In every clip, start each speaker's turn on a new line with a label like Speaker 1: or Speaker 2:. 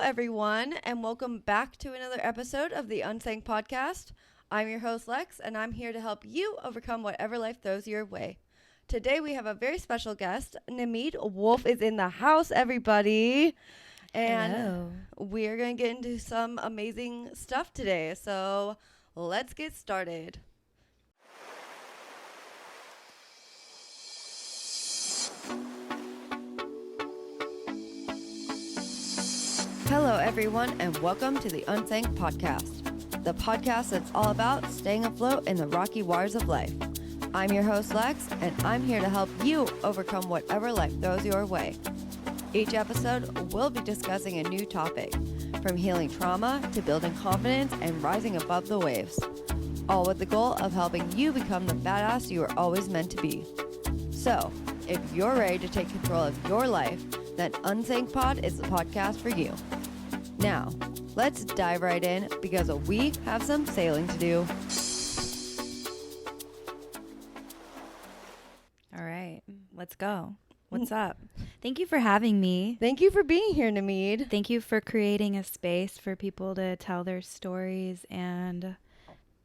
Speaker 1: everyone, and welcome back to another episode of the Unsank Podcast. I'm your host, Lex, and I'm here to help you overcome whatever life throws your way. Today, we have a very special guest. Namid Wolf is in the house, everybody. And
Speaker 2: Hello.
Speaker 1: we're going to get into some amazing stuff today. So let's get started. Hello, everyone, and welcome to the Unsank Podcast, the podcast that's all about staying afloat in the rocky waters of life. I'm your host, Lex, and I'm here to help you overcome whatever life throws your way. Each episode, we'll be discussing a new topic, from healing trauma to building confidence and rising above the waves, all with the goal of helping you become the badass you were always meant to be. So, if you're ready to take control of your life, then Unsank Pod is the podcast for you. Now, let's dive right in because we have some sailing to do.
Speaker 2: All right, let's go. What's up? Thank you for having me.
Speaker 1: Thank you for being here, Namid.
Speaker 2: Thank you for creating a space for people to tell their stories and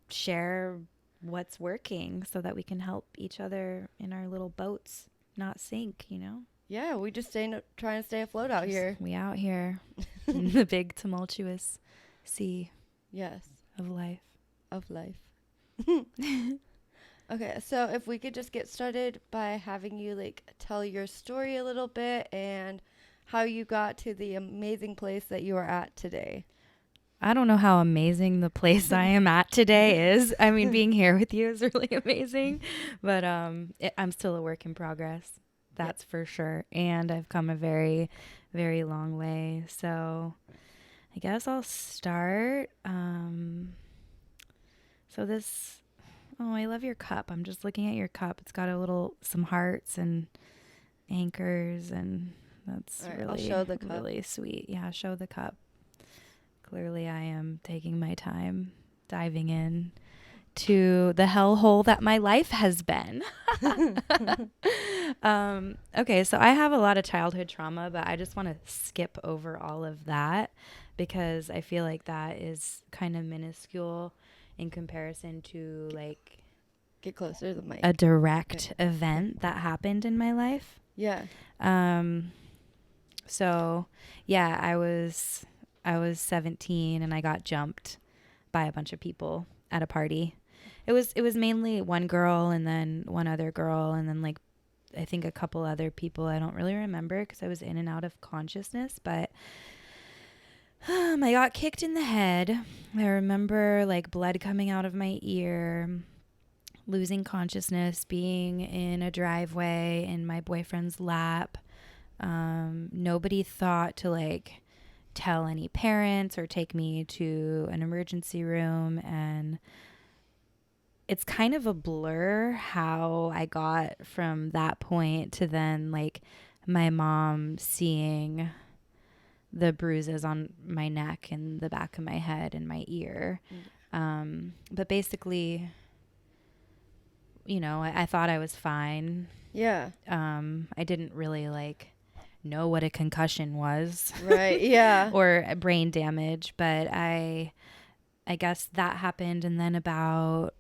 Speaker 2: share what's working so that we can help each other in our little boats not sink, you know?
Speaker 1: Yeah, we just trying to stay afloat out here.
Speaker 2: We out here in the big tumultuous sea
Speaker 1: Yes,
Speaker 2: of life.
Speaker 1: of life. Okay, so if we could just get started by having you tell your story a little bit and how you got to the amazing place that you are at today.
Speaker 2: I don't know how amazing the place I am at today is. I mean, being here with you is really amazing, but I'm still a work in progress. That's for sure. And I've come a very, very long way. So I guess I'll start. I love your cup. I'm just looking at your cup. It's got some hearts and anchors, and that's
Speaker 1: All right,
Speaker 2: really,
Speaker 1: I'll show the cup.
Speaker 2: really sweet. Yeah, show the cup. Clearly I am taking my time diving in to the hellhole that my life has been. Okay, so I have a lot of childhood trauma, but I just want to skip over all of that because I feel like that is kind of minuscule in comparison to
Speaker 1: Get closer to the mic.
Speaker 2: a direct event that happened in my life.
Speaker 1: Yeah.
Speaker 2: So yeah, I was 17 and I got jumped by a bunch of people at a party. It was mainly one girl and then one other girl and then I think a couple other people. I don't really remember because I was in and out of consciousness, but I got kicked in the head. I remember blood coming out of my ear, losing consciousness, being in a driveway in my boyfriend's lap. Nobody thought to tell any parents or take me to an emergency room, and it's kind of a blur how I got from that point to then my mom seeing the bruises on my neck and the back of my head and my ear. But basically, I thought I was fine.
Speaker 1: Yeah.
Speaker 2: I didn't really know what a concussion was.
Speaker 1: Right. Yeah.
Speaker 2: Or brain damage, but I guess that happened, and then about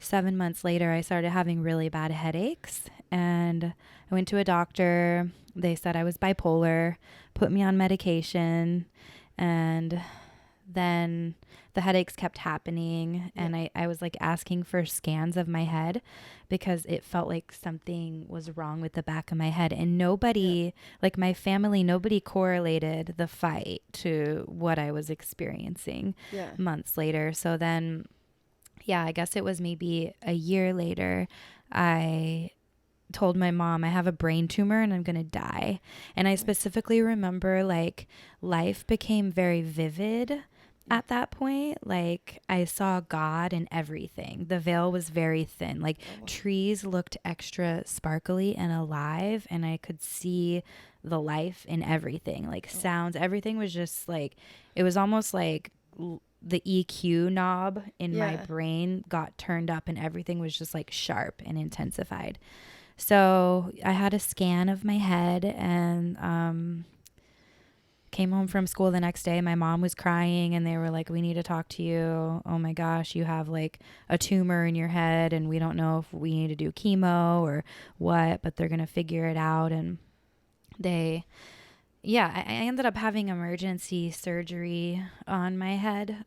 Speaker 2: 7 months later I started having really bad headaches, and I went to a doctor. They said I was bipolar, put me on medication, and then the headaches kept happening, and I was asking for scans of my head because it felt like something was wrong with the back of my head, and nobody, my family, nobody correlated the fight to what I was experiencing months later. So then, I guess it was maybe a year later, I told my mom I have a brain tumor and I'm going to die. And I specifically remember life became very vivid at that point. I saw God in everything. The veil was very thin. Trees looked extra sparkly and alive, and I could see the life in everything. Sounds, everything was just it was almost the EQ knob in my brain got turned up, and everything was just sharp and intensified. So I had a scan of my head, and came home from school the next day. My mom was crying and they were like, we need to talk to you. Oh my gosh, you have like a tumor in your head and we don't know if we need to do chemo or what, but they're going to figure it out. And I ended up having emergency surgery on my head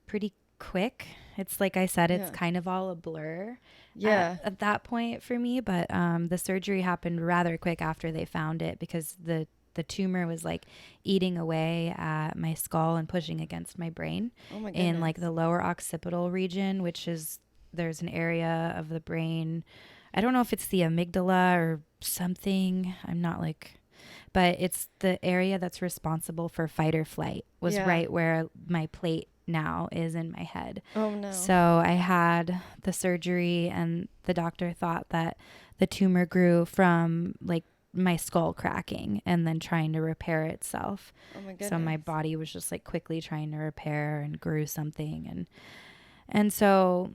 Speaker 2: pretty quick. It's like I said, it's kind of all a blur at that point for me. But the surgery happened rather quick after they found it because the tumor was like eating away at my skull and pushing against my brain in like the lower occipital region, which is, there's an area of the brain. I don't know if it's the amygdala or something. I'm not like, but it's the area that's responsible for fight or flight was right where my plate now is in my head.
Speaker 1: Oh no.
Speaker 2: So I had the surgery and the doctor thought that the tumor grew from like my skull cracking and then trying to repair itself.
Speaker 1: Oh my goodness.
Speaker 2: So my body was just like quickly trying to repair and grew something. And so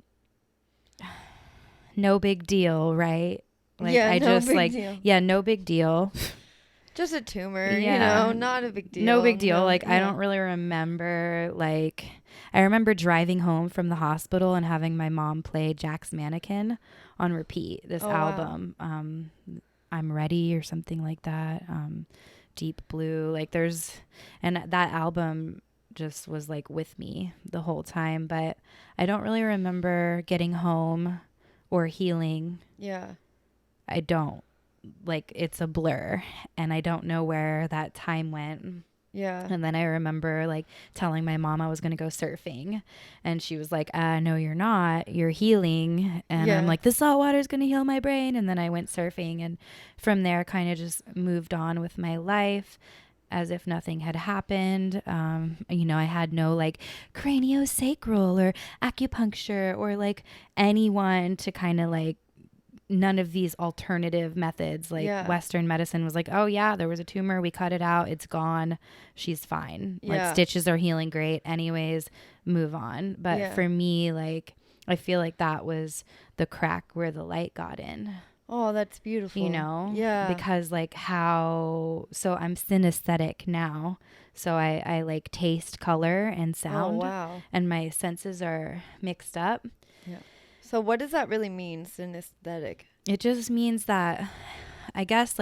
Speaker 2: no big deal, right? Like no big deal.
Speaker 1: Just a tumor, you know, not a big deal.
Speaker 2: No big deal. I don't really remember, I remember driving home from the hospital and having my mom play Jack's Mannequin on repeat, this album. Wow. I'm Ready or something like that. Deep Blue. And that album just was like with me the whole time, but I don't really remember getting home or healing.
Speaker 1: Yeah.
Speaker 2: I don't. It's a blur and I don't know where that time went.
Speaker 1: Yeah.
Speaker 2: And then I remember telling my mom I was going to go surfing and she was like, no, you're not, you're healing. And I'm like, the salt water is going to heal my brain. And then I went surfing and from there kind of just moved on with my life as if nothing had happened. I had no craniosacral or acupuncture or anyone to kind of none of these alternative methods. Western medicine was like, oh yeah, there was a tumor, we cut it out, it's gone, she's fine. Stitches are healing great anyways, move on. But for me, I feel like that was the crack where the light got in.
Speaker 1: Oh, that's beautiful. Yeah.
Speaker 2: Because so I'm synesthetic now. So I taste, color, and sound.
Speaker 1: Oh, wow.
Speaker 2: And my senses are mixed up.
Speaker 1: Yeah. So what does that really mean, synesthetic?
Speaker 2: It just means that I guess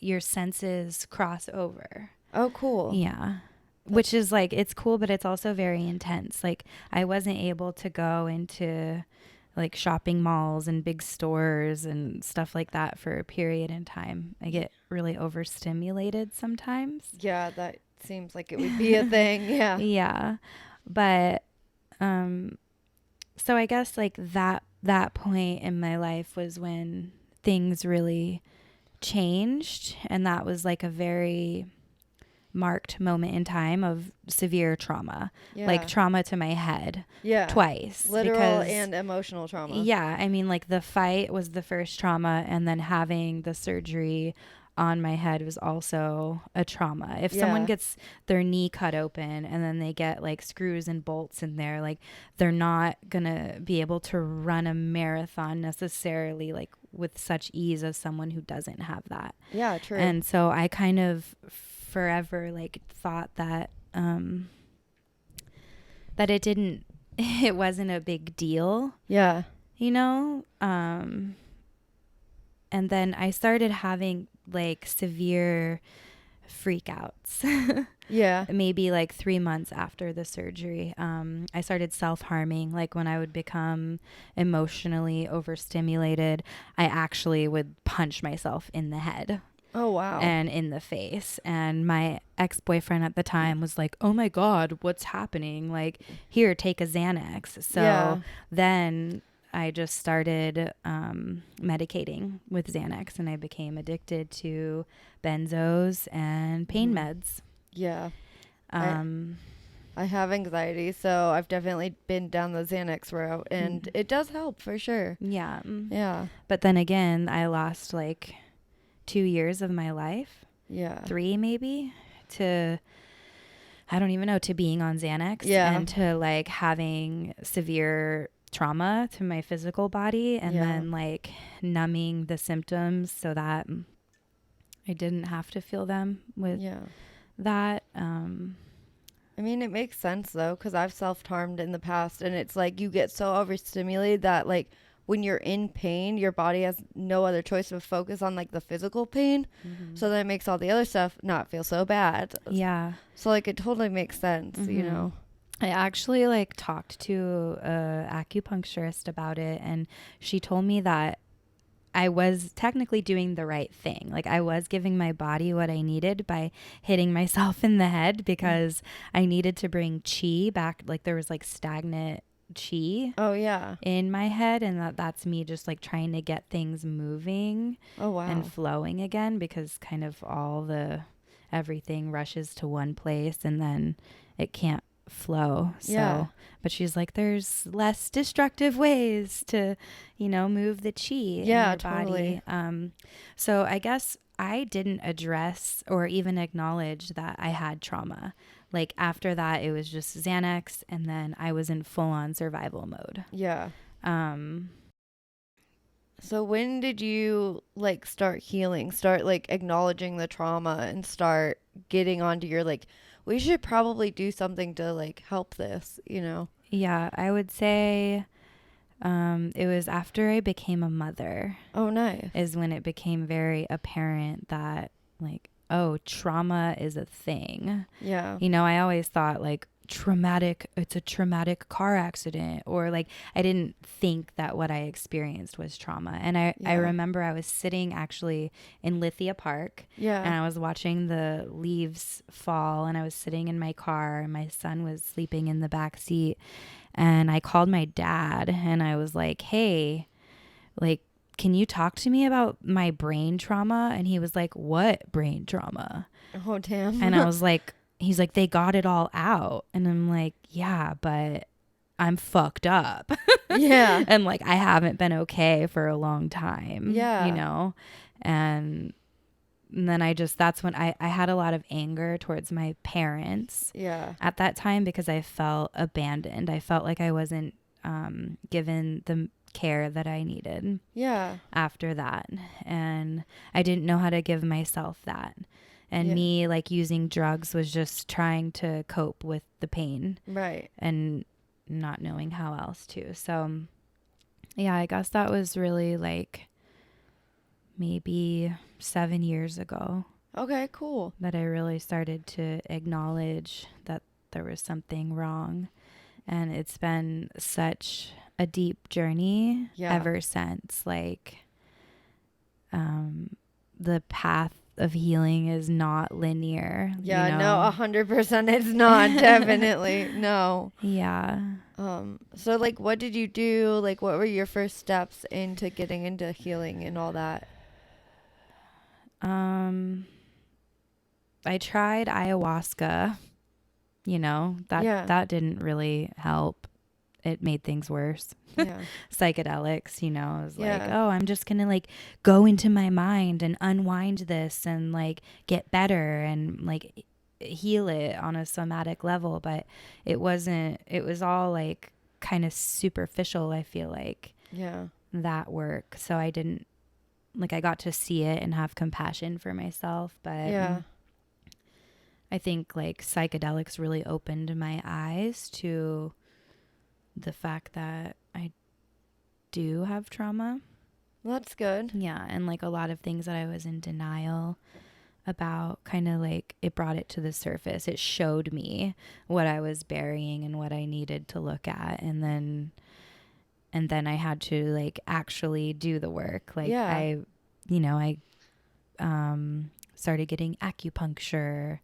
Speaker 2: your senses cross over.
Speaker 1: Oh, cool.
Speaker 2: Yeah. Which is it's cool, but it's also very intense. I wasn't able to go into shopping malls and big stores and stuff like that for a period in time. I get really overstimulated sometimes.
Speaker 1: Yeah, that seems like it would be a thing. Yeah.
Speaker 2: Yeah. But so I guess that point in my life was when things really changed, and that was a very marked moment in time of severe trauma, trauma to my head, twice,
Speaker 1: literal and emotional trauma.
Speaker 2: Yeah, I mean, the fight was the first trauma, and then having the surgery on my head was also a trauma. If someone gets their knee cut open and then they get screws and bolts in there, they're not gonna be able to run a marathon necessarily with such ease as someone who doesn't have that.
Speaker 1: Yeah, true.
Speaker 2: And so I kind of forever thought that that it wasn't a big deal.
Speaker 1: Yeah.
Speaker 2: And then I started having severe freakouts.
Speaker 1: Yeah.
Speaker 2: Maybe 3 months after the surgery. I started self-harming. When I would become emotionally overstimulated, I actually would punch myself in the head.
Speaker 1: Oh, wow.
Speaker 2: And in the face. And my ex-boyfriend at the time was like, oh my God, what's happening? Here, take a Xanax. So then I just started medicating with Xanax, and I became addicted to benzos and pain meds.
Speaker 1: Yeah. I have anxiety, so I've definitely been down the Xanax route, and it does help for sure.
Speaker 2: Yeah.
Speaker 1: Yeah.
Speaker 2: But then again, I lost 2 years of my life.
Speaker 1: Yeah.
Speaker 2: 3 maybe, to I don't even know, to being on Xanax.
Speaker 1: Yeah.
Speaker 2: And to having severe trauma to my physical body, and then numbing the symptoms so that I didn't have to feel them with that.
Speaker 1: I mean, it makes sense though, because I've self-harmed in the past, and it's like you get so overstimulated that like when you're in pain, your body has no other choice but focus on like the physical pain. So then it makes all the other stuff not feel so bad.
Speaker 2: Yeah.
Speaker 1: So like it totally makes sense, you know.
Speaker 2: I actually like talked to a acupuncturist about it, and she told me that I was technically doing the right thing. Like I was giving my body what I needed by hitting myself in the head, because I needed to bring chi back. Like there was like stagnant chi in my head, and that's me just like trying to get things moving and flowing again, because kind of everything rushes to one place and then it can't flow. So but she's like, there's less destructive ways to, you know, move the chi in your body. So I guess I didn't address or even acknowledge that I had trauma. Like after that, it was just Xanax, and then I was in full on survival mode.
Speaker 1: So when did you like start healing, start like acknowledging the trauma, and start getting onto your like, we should probably do something to like help this, you know?
Speaker 2: Yeah, I would say it was after I became a mother.
Speaker 1: Oh, nice.
Speaker 2: Is when it became very apparent that like, oh, trauma is a thing.
Speaker 1: Yeah.
Speaker 2: You know, I always thought like it's a traumatic car accident, or like I didn't think that what I experienced was trauma. And I remember I was sitting actually in Lithia Park, and I was watching the leaves fall, and I was sitting in my car, and my son was sleeping in the back seat, and I called my dad, and I was like, hey, like, can you talk to me about my brain trauma? And he was like, what brain trauma?
Speaker 1: Oh, damn.
Speaker 2: And I was like, he's like, they got it all out. And I'm like, yeah, but I'm fucked up.
Speaker 1: Yeah.
Speaker 2: And like, I haven't been okay for a long time.
Speaker 1: Yeah.
Speaker 2: You know? And then that's when I had a lot of anger towards my parents.
Speaker 1: Yeah.
Speaker 2: At that time, because I felt abandoned. I felt like I wasn't given the care that I needed.
Speaker 1: Yeah.
Speaker 2: After that. And I didn't know how to give myself that. And me like using drugs was just trying to cope with the pain.
Speaker 1: Right.
Speaker 2: And not knowing how else to. So yeah, I guess that was really like maybe 7 years ago.
Speaker 1: Okay, cool.
Speaker 2: That I really started to acknowledge that there was something wrong. And it's been such a deep journey ever since. Like the path of healing is not linear.
Speaker 1: Yeah,
Speaker 2: you know?
Speaker 1: no, 100% it's not. Definitely. No.
Speaker 2: Yeah.
Speaker 1: So like what did you do? Like what were your first steps into getting into healing and all that?
Speaker 2: I tried ayahuasca, you know, that didn't really help. It made things worse.
Speaker 1: Yeah.
Speaker 2: Psychedelics, you know, I was like, oh, I'm just going to like go into my mind and unwind this and like get better and like heal it on a somatic level. But it was all like kind of superficial, I feel like.
Speaker 1: Yeah.
Speaker 2: That work. So I didn't, like, I got to see it and have compassion for myself. But I think like psychedelics really opened my eyes to the fact that I do have trauma.
Speaker 1: Well, that's good.
Speaker 2: Yeah. And like a lot of things that I was in denial about, kind of like it brought it to the surface. It showed me what I was burying and what I needed to look at. And then I had to like actually do the work. Like I started getting acupuncture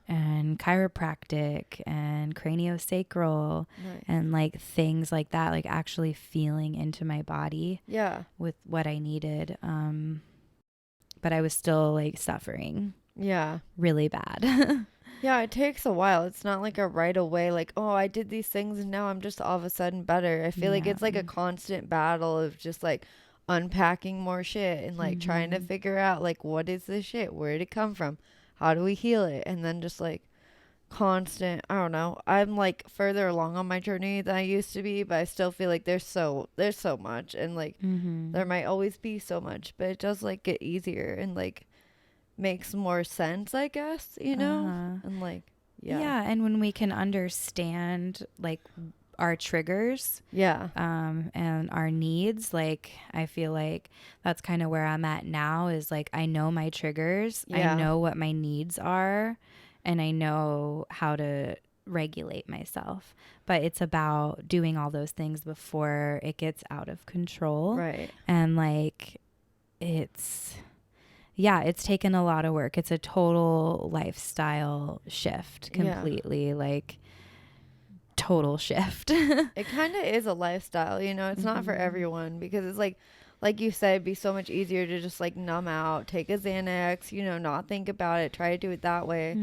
Speaker 2: and chiropractic and craniosacral and like things like that, like actually feeling into my body with what I needed. But I was still like suffering really bad.
Speaker 1: Yeah, it takes a while. It's not like a right away, like, oh, I did these things and now I'm just all of a sudden better. I feel like it's like a constant battle of just like unpacking more shit and like trying to figure out like, what is this shit? Where did it come from? How do we heal it? And then just like constant, I don't know. I'm like further along on my journey than I used to be, but I still feel like there's so much, and like there might always be so much, but it does like get easier. And like makes more sense, I guess, you know? And like, yeah.
Speaker 2: Yeah. And when we can understand like our triggers,
Speaker 1: Yeah.
Speaker 2: and our needs, like, I feel like that's kind of where I'm at now is like, I know my triggers, I
Speaker 1: Yeah.
Speaker 2: know what my needs are, and I know how to regulate myself. But it's about doing all those things before it gets out of control.
Speaker 1: Right.
Speaker 2: And like, it's taken a lot of work. It's a total lifestyle shift completely.
Speaker 1: Yeah.
Speaker 2: Like, total shift.
Speaker 1: It kind of is a lifestyle, you know? It's not for everyone because it's like you said, it'd be so much easier to just like numb out, take a Xanax, you know, not think about it, try to do it that way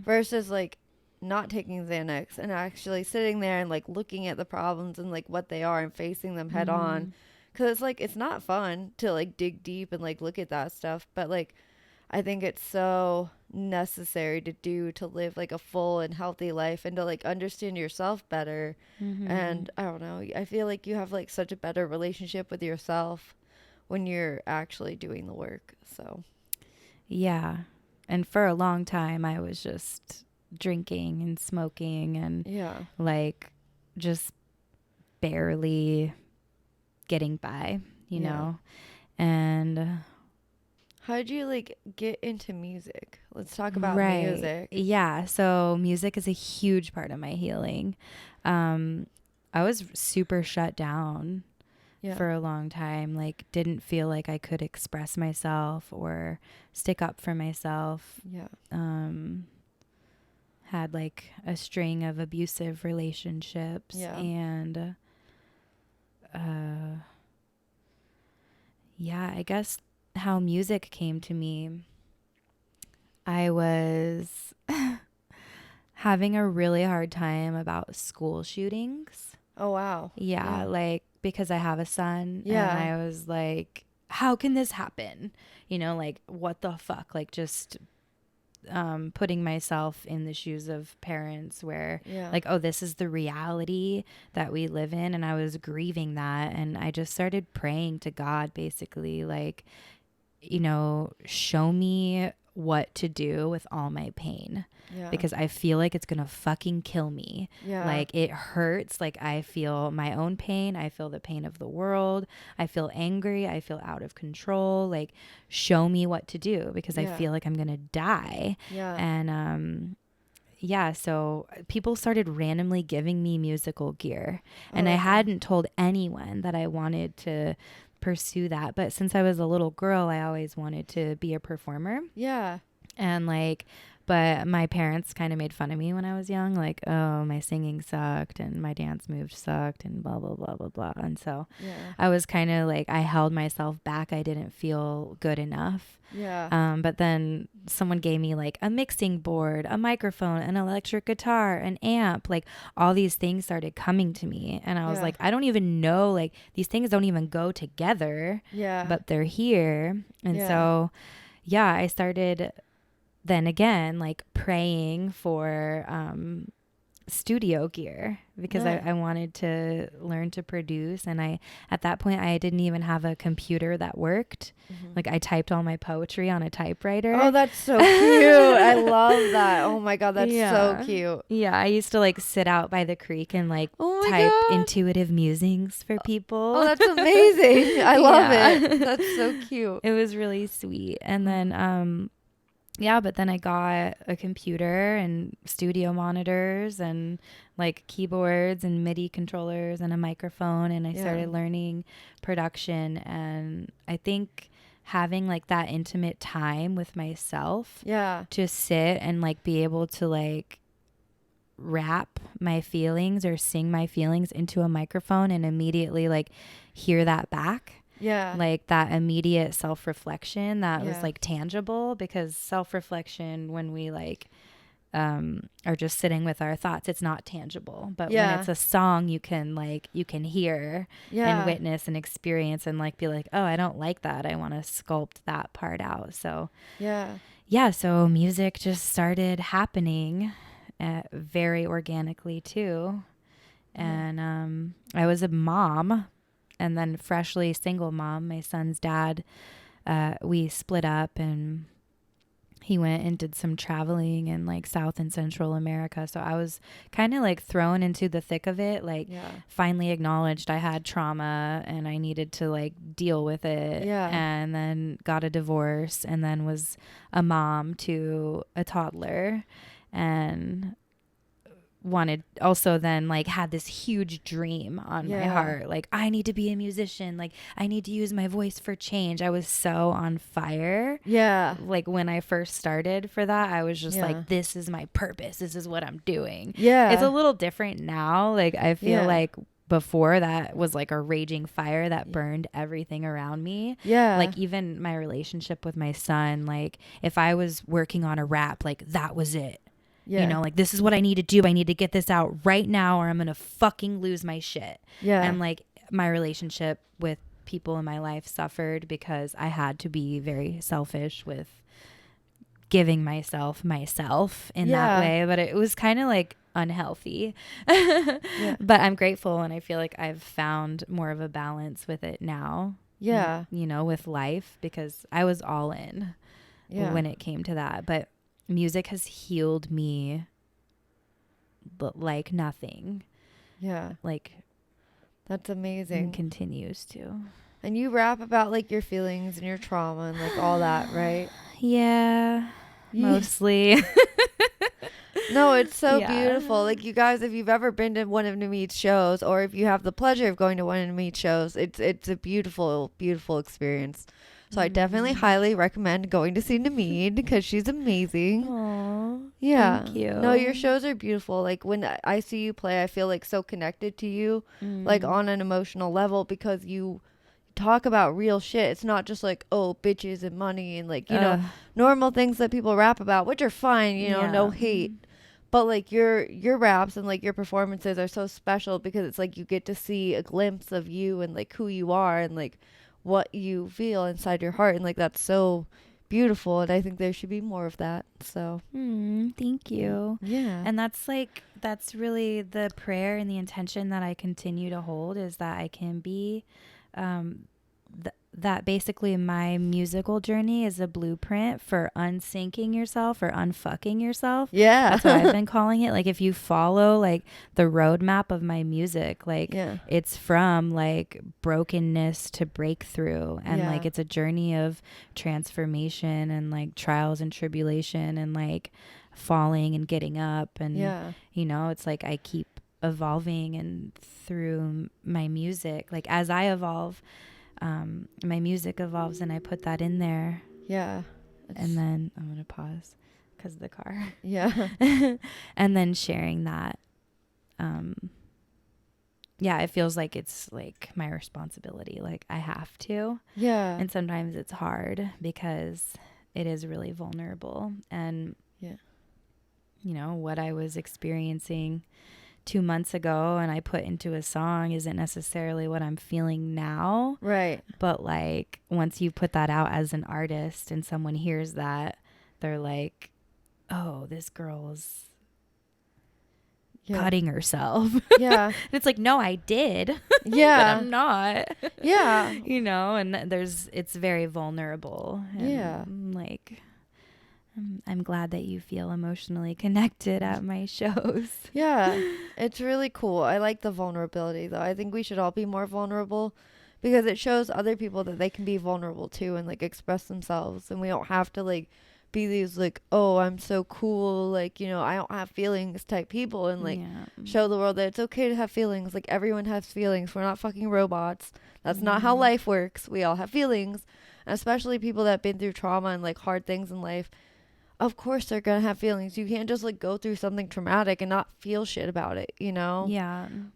Speaker 1: versus like not taking Xanax and actually sitting there and like looking at the problems and like what they are and facing them head on. Cause it's like, it's not fun to like dig deep and like look at that stuff. But like, I think it's so necessary to do to live like a full and healthy life and to like understand yourself better. And I don't know, I feel like you have like such a better relationship with yourself when you're actually doing the work. So
Speaker 2: yeah. And for a long time, I was just drinking and smoking and like just barely getting by, you know? And
Speaker 1: how did you like get into music? Let's talk about music.
Speaker 2: Yeah. So music is a huge part of my healing. I was super shut down for a long time, like didn't feel like I could express myself or stick up for myself. Had like a string of abusive relationships and I guess how music came to me, I was having a really hard time about school shootings.
Speaker 1: Oh, wow.
Speaker 2: Yeah. Like, because I have a son and I was like, how can this happen? You know, like, what the fuck? Like, just putting myself in the shoes of parents where like, oh, this is the reality that we live in. And I was grieving that. And I just started praying to God, basically, like, you know, show me what to do with all my pain because I feel like it's gonna fucking kill me. Like, it hurts. Like, I feel my own pain. I feel the pain of the world. I feel angry. I feel out of control. Like, show me what to do because I feel like I'm gonna die. And so people started randomly giving me musical gear, and I hadn't told anyone that I wanted to pursue that. But since I was a little girl, I always wanted to be a performer. And like, but my parents kind of made fun of me when I was young. Like, oh, my singing sucked and my dance moves sucked and blah, blah, blah, blah, blah. And so I was kind of like, I held myself back. I didn't feel good enough. But then someone gave me like a mixing board, a microphone, an electric guitar, an amp, like all these things started coming to me. And I was like, I don't even know, like these things don't even go together, but they're here. And so, I started then again, like praying for, studio gear because I wanted to learn to produce. And at that point, I didn't even have a computer that worked. Like, I typed all my poetry on a typewriter.
Speaker 1: Oh, that's so cute. I love that. Oh my God, that's so cute.
Speaker 2: Yeah, I used to like sit out by the creek and like type intuitive musings for people.
Speaker 1: Oh, that's amazing. I love it. That's so cute.
Speaker 2: It was really sweet. And then but then I got a computer and studio monitors and like keyboards and MIDI controllers and a microphone, and I started learning production. And I think having like that intimate time with myself to sit and like be able to like rap my feelings or sing my feelings into a microphone and immediately like hear that back. Like that immediate self-reflection that was like tangible, because self-reflection, when we like are just sitting with our thoughts, it's not tangible. But when it's a song, you can hear and witness and experience and like be like, oh, I don't like that. I want to sculpt that part out. So so music just started happening very organically too. And I was a mom, and then freshly single mom. My son's dad, we split up, and he went and did some traveling in like South and Central America. So I was kind of like thrown into the thick of it, like finally acknowledged I had trauma and I needed to like deal with it. And then got a divorce and then was a mom to a toddler and wanted also then like had this huge dream on my heart, like I need to be a musician, like I need to use my voice for change. I was so on fire, like when I first started for that, I was just like, this is my purpose, this is what I'm doing. It's a little different now, like I feel like before that was like a raging fire that burned everything around me. Like even my relationship with my son, like if I was working on a rap, like that was it. You know, like this is what I need to do. I need to get this out right now or I'm going to fucking lose my shit. And like my relationship with people in my life suffered because I had to be very selfish with giving myself in that way. But it was kind of like unhealthy. But I'm grateful and I feel like I've found more of a balance with it now. You know, with life because I was all in when it came to that. But music has healed me like nothing. Like
Speaker 1: that's amazing.
Speaker 2: And continues to.
Speaker 1: And you rap about like your feelings and your trauma and like all that, right?
Speaker 2: Mostly.
Speaker 1: No, it's so beautiful. Like you guys, if you've ever been to one of Namid's shows or if you have the pleasure of going to one of Namid's shows, it's a beautiful, beautiful experience. So I definitely highly recommend going to see Namid because she's amazing.
Speaker 2: Aww,
Speaker 1: thank you. No, your shows are beautiful. Like when I see you play, I feel like so connected to you, like on an emotional level because you talk about real shit. It's not just like, oh, bitches and money and like, you know, normal things that people rap about, which are fine, you know, no hate. But like your raps and like your performances are so special because it's like you get to see a glimpse of you and like who you are and like what you feel inside your heart, and like that's so beautiful, and I think there should be more of that. So
Speaker 2: thank you. And that's really the prayer and the intention that I continue to hold, is that I can be that basically my musical journey is a blueprint for unsinking yourself or unfucking yourself. That's what I've been calling it. Like if you follow like the roadmap of my music, like it's from like brokenness to breakthrough, and like it's a journey of transformation and like trials and tribulation and like falling and getting up, and you know, it's like I keep evolving, and through my music, like as I evolve, my music evolves, and I put that in there. And then I'm gonna pause because of the car. And then sharing that, it feels like it's like my responsibility, like I have to. And sometimes it's hard because it is really vulnerable, and you know what I was experiencing 2 months ago and I put into a song isn't necessarily what I'm feeling now. But like once you put that out as an artist and someone hears that, they're like, oh, this girl's cutting herself. And it's like, no, I did. But I'm not. You know, and it's very vulnerable. And like, I'm glad that you feel emotionally connected at my shows.
Speaker 1: It's really cool. I like the vulnerability though. I think we should all be more vulnerable because it shows other people that they can be vulnerable too and like express themselves, and we don't have to like be these like, oh, I'm so cool, like, you know, I don't have feelings type people, and like show the world that it's okay to have feelings. Like everyone has feelings. We're not fucking robots. That's not how life works. We all have feelings, and especially people that have been through trauma and like hard things in life. Of course they're gonna have feelings. You can't just like go through something traumatic and not feel shit about it, you know?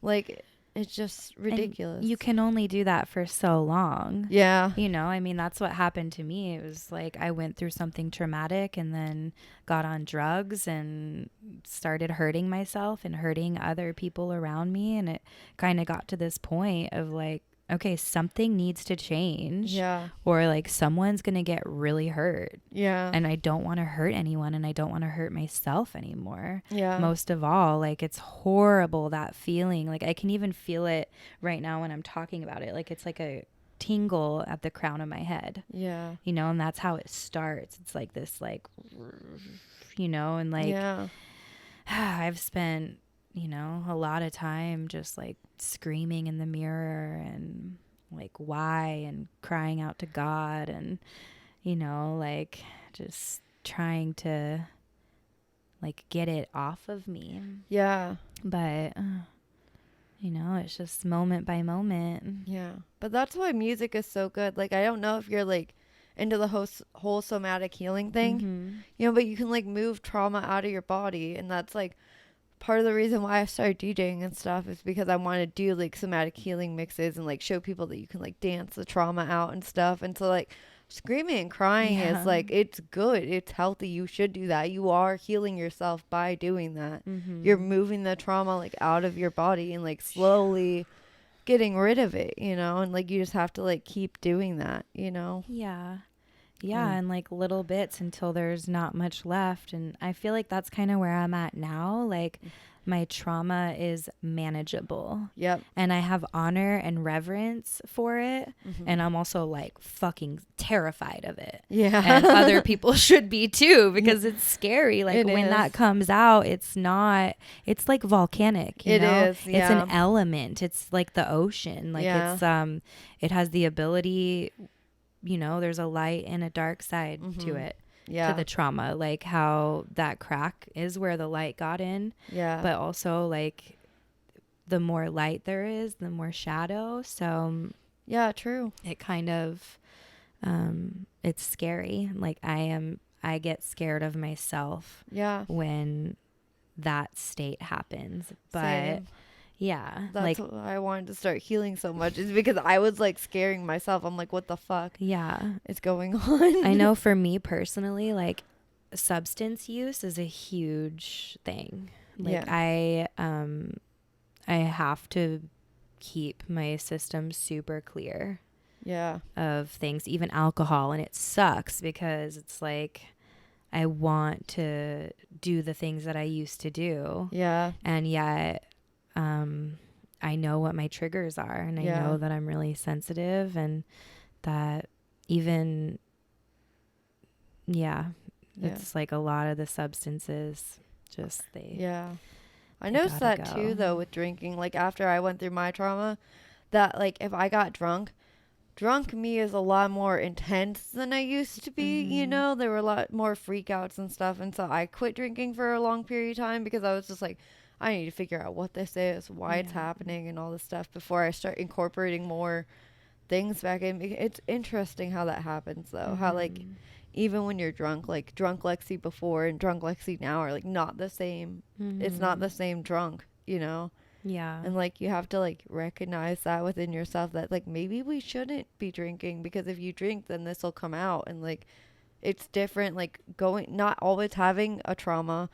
Speaker 1: Like it's just ridiculous.
Speaker 2: And you can only do that for so long. You know, I mean, that's what happened to me. It was like I went through something traumatic and then got on drugs and started hurting myself and hurting other people around me, and it kind of got to this point of like, okay, something needs to change, or like someone's gonna get really hurt, and I don't want to hurt anyone, and I don't want to hurt myself anymore. Most of all, like it's horrible, that feeling. Like I can even feel it right now when I'm talking about it. Like it's like a tingle at the crown of my head.
Speaker 1: Yeah.
Speaker 2: You know, and that's how it starts. It's like this, like, you know, and like,
Speaker 1: Yeah.
Speaker 2: I've spent, you know, a lot of time just like screaming in the mirror and like, why, and crying out to God, and, you know, like just trying to like get it off of me.
Speaker 1: Yeah.
Speaker 2: But, you know, it's just moment by moment.
Speaker 1: Yeah. But that's why music is so good. Like, I don't know if you're like into the whole somatic healing thing,
Speaker 2: Mm-hmm.
Speaker 1: you know, but you can like move trauma out of your body. And that's like part of the reason why I started DJing and stuff, is because I want to do like somatic healing mixes and like show people that you can like dance the trauma out and stuff. And so like screaming and crying is like, it's good. It's healthy. You should do that. You are healing yourself by doing that.
Speaker 2: Mm-hmm.
Speaker 1: You're moving the trauma like out of your body and like slowly getting rid of it, you know, and like you just have to like keep doing that, you know.
Speaker 2: Yeah. And like little bits until there's not much left. And I feel like that's kind of where I'm at now. Like my trauma is manageable.
Speaker 1: Yep.
Speaker 2: And I have honor and reverence for it.
Speaker 1: Mm-hmm.
Speaker 2: And I'm also like fucking terrified of it.
Speaker 1: Yeah.
Speaker 2: And other people should be too, because it's scary. Like when that comes out, it's like volcanic, you know?
Speaker 1: Is. Yeah.
Speaker 2: It's an element. It's like the ocean. Like it's, it has the ability, you know, there's a light and a dark side to it.
Speaker 1: Yeah.
Speaker 2: To the trauma, like how that crack is where the light got in.
Speaker 1: Yeah.
Speaker 2: But also like the more light there is, the more shadow. So
Speaker 1: yeah, true.
Speaker 2: It kind of, it's scary. Like I get scared of myself.
Speaker 1: Yeah.
Speaker 2: When that state happens. But
Speaker 1: Same.
Speaker 2: Yeah.
Speaker 1: That's
Speaker 2: like
Speaker 1: why I wanted to start healing so much, is because I was like scaring myself. I'm like, what the fuck is going on?
Speaker 2: I know for me personally, like substance use is a huge thing. Like I have to keep my system super clear.
Speaker 1: Yeah.
Speaker 2: Of things, even alcohol. And it sucks because it's like, I want to do the things that I used to do.
Speaker 1: Yeah.
Speaker 2: And yet, I know what my triggers are, and I know that I'm really sensitive, and that even, it's like a lot of the substances just
Speaker 1: I noticed that too, though, with drinking. Like after I went through my trauma, that like if I got drunk me is a lot more intense than I used to be. You know, there were a lot more freakouts and stuff, and so I quit drinking for a long period of time because I was just like, I need to figure out what this is, why it's happening, and all this stuff before I start incorporating more things back in. It's interesting how that happens, though. How like even when you're drunk, like drunk Lexi before and drunk Lexi now are like not the same. It's not the same drunk, you know.
Speaker 2: Yeah.
Speaker 1: And like you have to like recognize that within yourself, that like maybe we shouldn't be drinking, because if you drink then this will come out. And like it's different, like not always having a trauma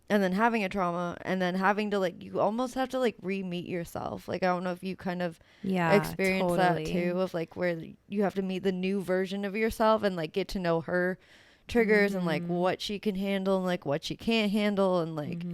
Speaker 1: and then having a trauma and then having to like, you almost have to like re-meet yourself. Like I don't know if you kind of experience that too, of like where you have to meet the new version of yourself and like get to know her triggers and like what she can handle and like what she can't handle, and like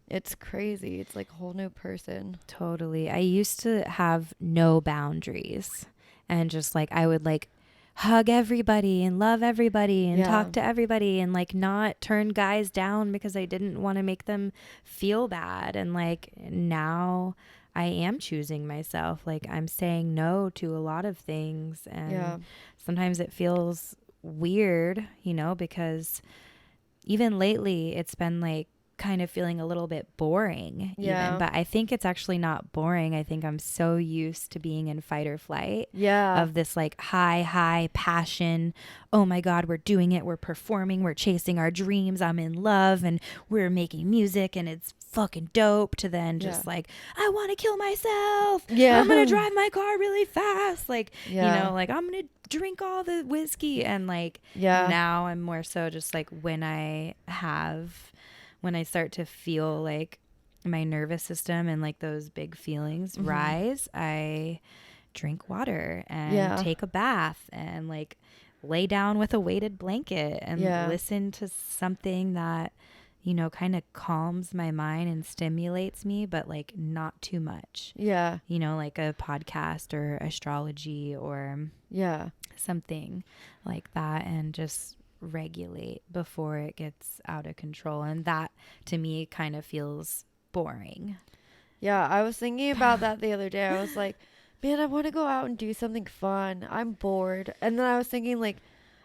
Speaker 1: it's crazy. It's like a whole new person.
Speaker 2: Totally. I used to have no boundaries, and just like I would like hug everybody and love everybody and talk to everybody and like not turn guys down because I didn't want to make them feel bad. And like now I am choosing myself. Like I'm saying no to a lot of things, and sometimes it feels weird, you know, because even lately it's been like kind of feeling a little bit boring even, but I think it's actually not boring. I think I'm so used to being in fight or flight of this like high passion. Oh my God, we're doing it, we're performing, we're chasing our dreams, I'm in love, and we're making music and it's fucking dope, to then just like, I want to kill myself, I'm gonna drive my car really fast, like you know, like I'm gonna drink all the whiskey. And like now I'm more so just like when I start to feel like my nervous system and like those big feelings rise, I drink water and take a bath and like lay down with a weighted blanket and listen to something that, you know, kind of calms my mind and stimulates me, but like not too much.
Speaker 1: Yeah.
Speaker 2: You know, like a podcast or astrology or something like that, and just regulate before it gets out of control. And that to me kind of feels boring.
Speaker 1: Yeah, I was thinking about that the other day. I was like, man, I want to go out and do something fun. I'm bored. And then I was thinking, like,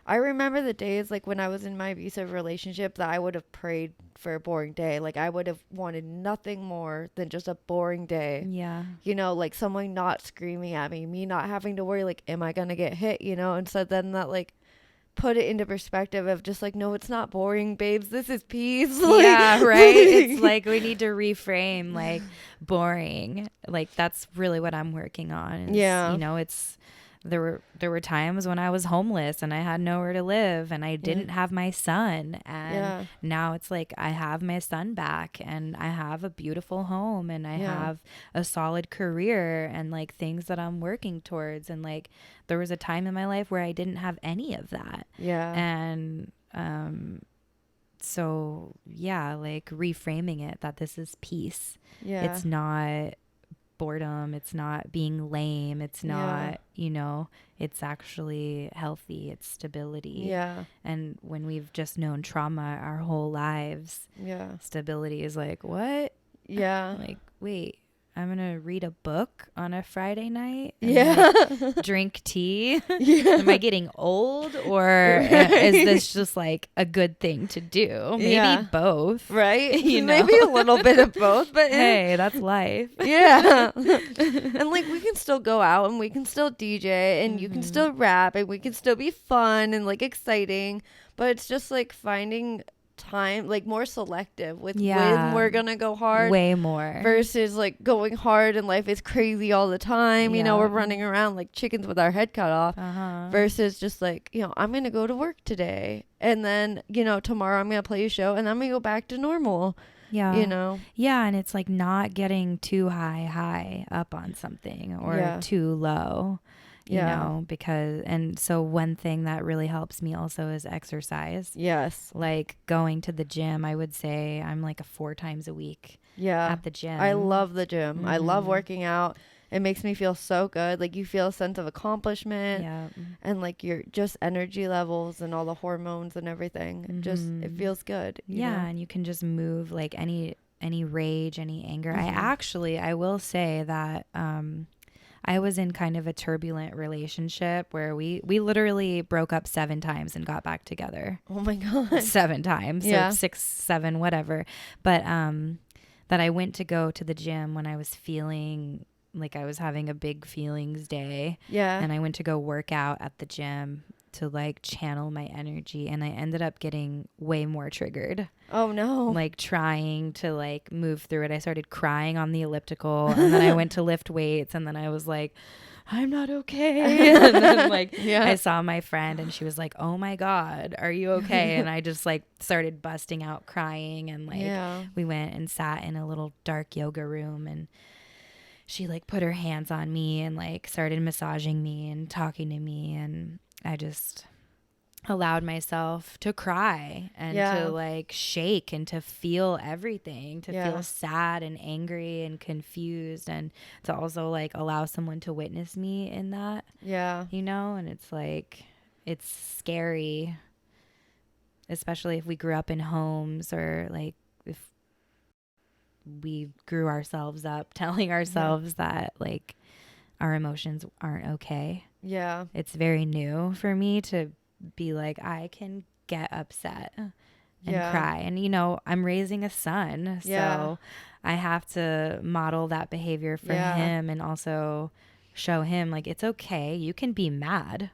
Speaker 1: I remember the days, like, when I was in my abusive relationship that I would have prayed for a boring day. Like, I would have wanted nothing more than just a boring day.
Speaker 2: Yeah.
Speaker 1: You know, like, someone not screaming at me not having to worry, like, am I going to get hit, you know? And so then that, like, put it into perspective of just like, no, it's not boring, babes. This is peace. Like,
Speaker 2: yeah, right. It's like we need to reframe like boring. Like that's really what I'm working on. Is, you know, it's there were times when I was homeless and I had nowhere to live and I didn't have my son, and now it's like I have my son back and I have a beautiful home and I have a solid career and like things that I'm working towards. And like there was a time in my life where I didn't have any of that. And so like reframing it that this is peace. It's not boredom, it's not being lame, it's not, you know, it's actually healthy, it's stability. And when we've just known trauma our whole lives, stability is like, what? Like, wait, I'm gonna read a book on a Friday night and like, drink tea. Am I getting old, or is this just like a good thing to do? Maybe both,
Speaker 1: right?
Speaker 2: You know?
Speaker 1: Maybe a little bit of both, but
Speaker 2: hey, that's life.
Speaker 1: And like we can still go out and we can still DJ and you can still rap and we can still be fun and like exciting, but it's just like finding time, like more selective with when we're gonna go hard,
Speaker 2: way more
Speaker 1: versus like going hard and life is crazy all the time. You know, we're running around like chickens with our head cut off, versus just like, you know, I'm gonna go to work today and then, you know, tomorrow I'm gonna play a show and then I'm gonna go back to normal. You know?
Speaker 2: And it's like not getting too high up on something or too low. You know, because, and so one thing that really helps me also is exercise. Like going to the gym, I would say I'm like 4 times a week at the gym.
Speaker 1: I love the gym. I love working out. It makes me feel so good. Like you feel a sense of accomplishment and like your just energy levels and all the hormones and everything. Just, it feels good. You know?
Speaker 2: And you can just move like any rage, any anger. I will say that, I was in kind of a turbulent relationship where we literally broke up 7 times and got back together.
Speaker 1: Oh my God.
Speaker 2: 7 times. So 6, 7, whatever. But that I went to go to the gym when I was feeling like I was having a big feelings day. And I went to go work out at the gym to like channel my energy, and I ended up getting way more triggered.
Speaker 1: Oh no.
Speaker 2: Like trying to like move through it. I started crying on the elliptical and then I went to lift weights and then I was like, I'm not okay. And then like I saw my friend and she was like, oh my God, are you okay? And I just like started busting out crying, and like we went and sat in a little dark yoga room, and she like put her hands on me and like started massaging me and talking to me, and I just allowed myself to cry and to like shake and to feel everything, to feel sad and angry and confused, and to also like allow someone to witness me in that. You know, and it's like, it's scary, especially if we grew up in homes, or like if we grew ourselves up telling ourselves that like our emotions aren't okay. It's very new for me to be like, I can get upset and cry. And, you know, I'm raising a son, so I have to model that behavior for him, and also show him like, it's okay. You can be mad.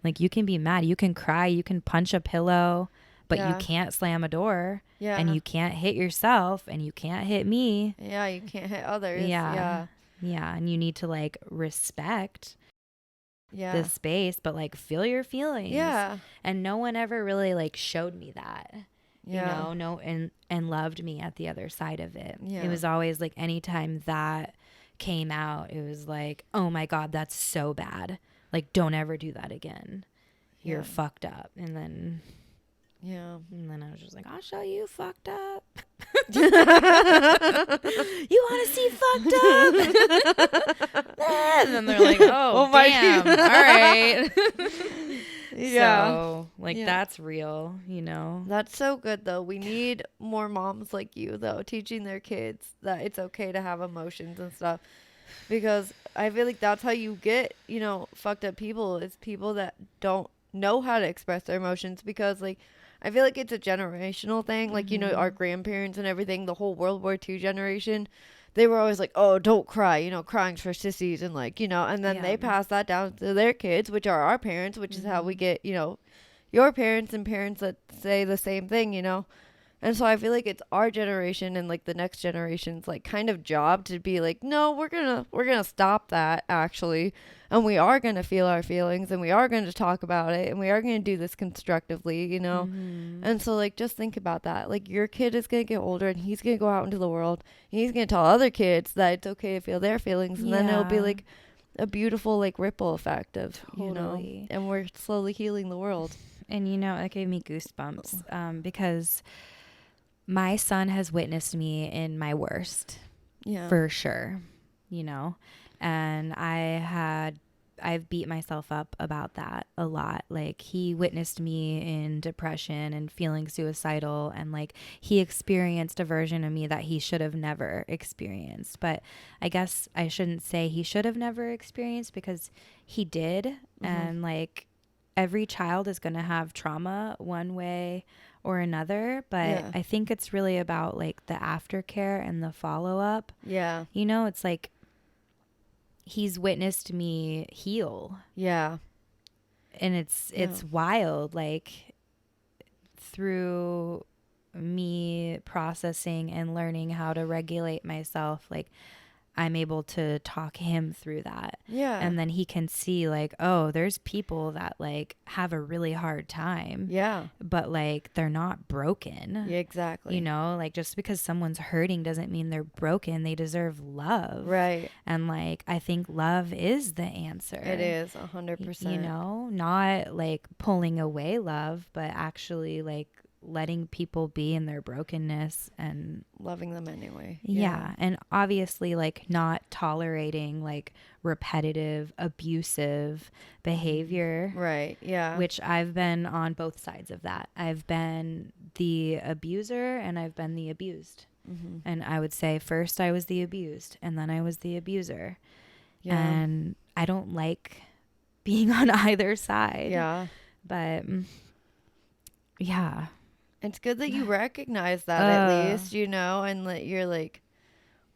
Speaker 2: Like you can be mad. You can cry. You can punch a pillow, but you can't slam a door. And you can't hit yourself, and you can't hit me.
Speaker 1: You can't hit others.
Speaker 2: And you need to like respect the space, but like feel your feelings. And no one ever really like showed me that. You know, and loved me at the other side of it. It was always like, anytime that came out, it was like, oh my God, that's so bad. Like, don't ever do that again. You're fucked up. And then
Speaker 1: Yeah.
Speaker 2: And then I was just like, I'll show you fucked up. You want to see fucked up? And then they're like, oh my damn. All right.
Speaker 1: Yeah.
Speaker 2: So, like, that's real, you know?
Speaker 1: That's so good, though. We need more moms like you, though, teaching their kids that it's okay to have emotions and stuff. Because I feel like that's how you get, you know, fucked up people. It's people that don't know how to express their emotions. Because, like, I feel like it's a generational thing. Like, you know, our grandparents and everything, the whole World War II generation, they were always like, oh, don't cry, you know, crying's for sissies, and like, you know, and then they pass that down to their kids, which are our parents, which is how we get, you know, your parents and parents that say the same thing, you know. And so I feel like it's our generation and like the next generation's like kind of job to be like, no, we're gonna stop that actually, and we are gonna feel our feelings, and we are gonna talk about it, and we are gonna do this constructively, you know. And so like just think about that. Like your kid is gonna get older, and he's gonna go out into the world, and he's gonna tell other kids that it's okay to feel their feelings, and then it'll be like a beautiful like ripple effect of you know, and we're slowly healing the world.
Speaker 2: And you know, it gave me goosebumps because my son has witnessed me in my worst, for sure, you know, and I've beat myself up about that a lot. Like he witnessed me in depression and feeling suicidal, and like he experienced a version of me that he should have never experienced. But I guess I shouldn't say he should have never experienced, because he did. And like every child is going to have trauma one way or another, but I think it's really about like the aftercare and the follow-up.
Speaker 1: Yeah.
Speaker 2: You know, it's like he's witnessed me heal.
Speaker 1: Yeah.
Speaker 2: And it's wild, like through me processing and learning how to regulate myself, like I'm able to talk him through that.
Speaker 1: Yeah.
Speaker 2: And then he can see like, oh, there's people that like have a really hard time.
Speaker 1: Yeah.
Speaker 2: But like they're not broken.
Speaker 1: Yeah, exactly.
Speaker 2: You know, like just because someone's hurting doesn't mean they're broken. They deserve love.
Speaker 1: Right.
Speaker 2: And like I think love is the answer.
Speaker 1: It is 100%.
Speaker 2: You know, not like pulling away love, but actually like letting people be in their brokenness and
Speaker 1: loving them anyway.
Speaker 2: Yeah. And obviously like not tolerating like repetitive abusive behavior.
Speaker 1: Right. Yeah.
Speaker 2: Which I've been on both sides of that. I've been the abuser and I've been the abused. And I would say first I was the abused and then I was the abuser. Yeah. And I don't like being on either side.
Speaker 1: Yeah.
Speaker 2: But yeah.
Speaker 1: It's good that you recognize that at least, you know, and that you're like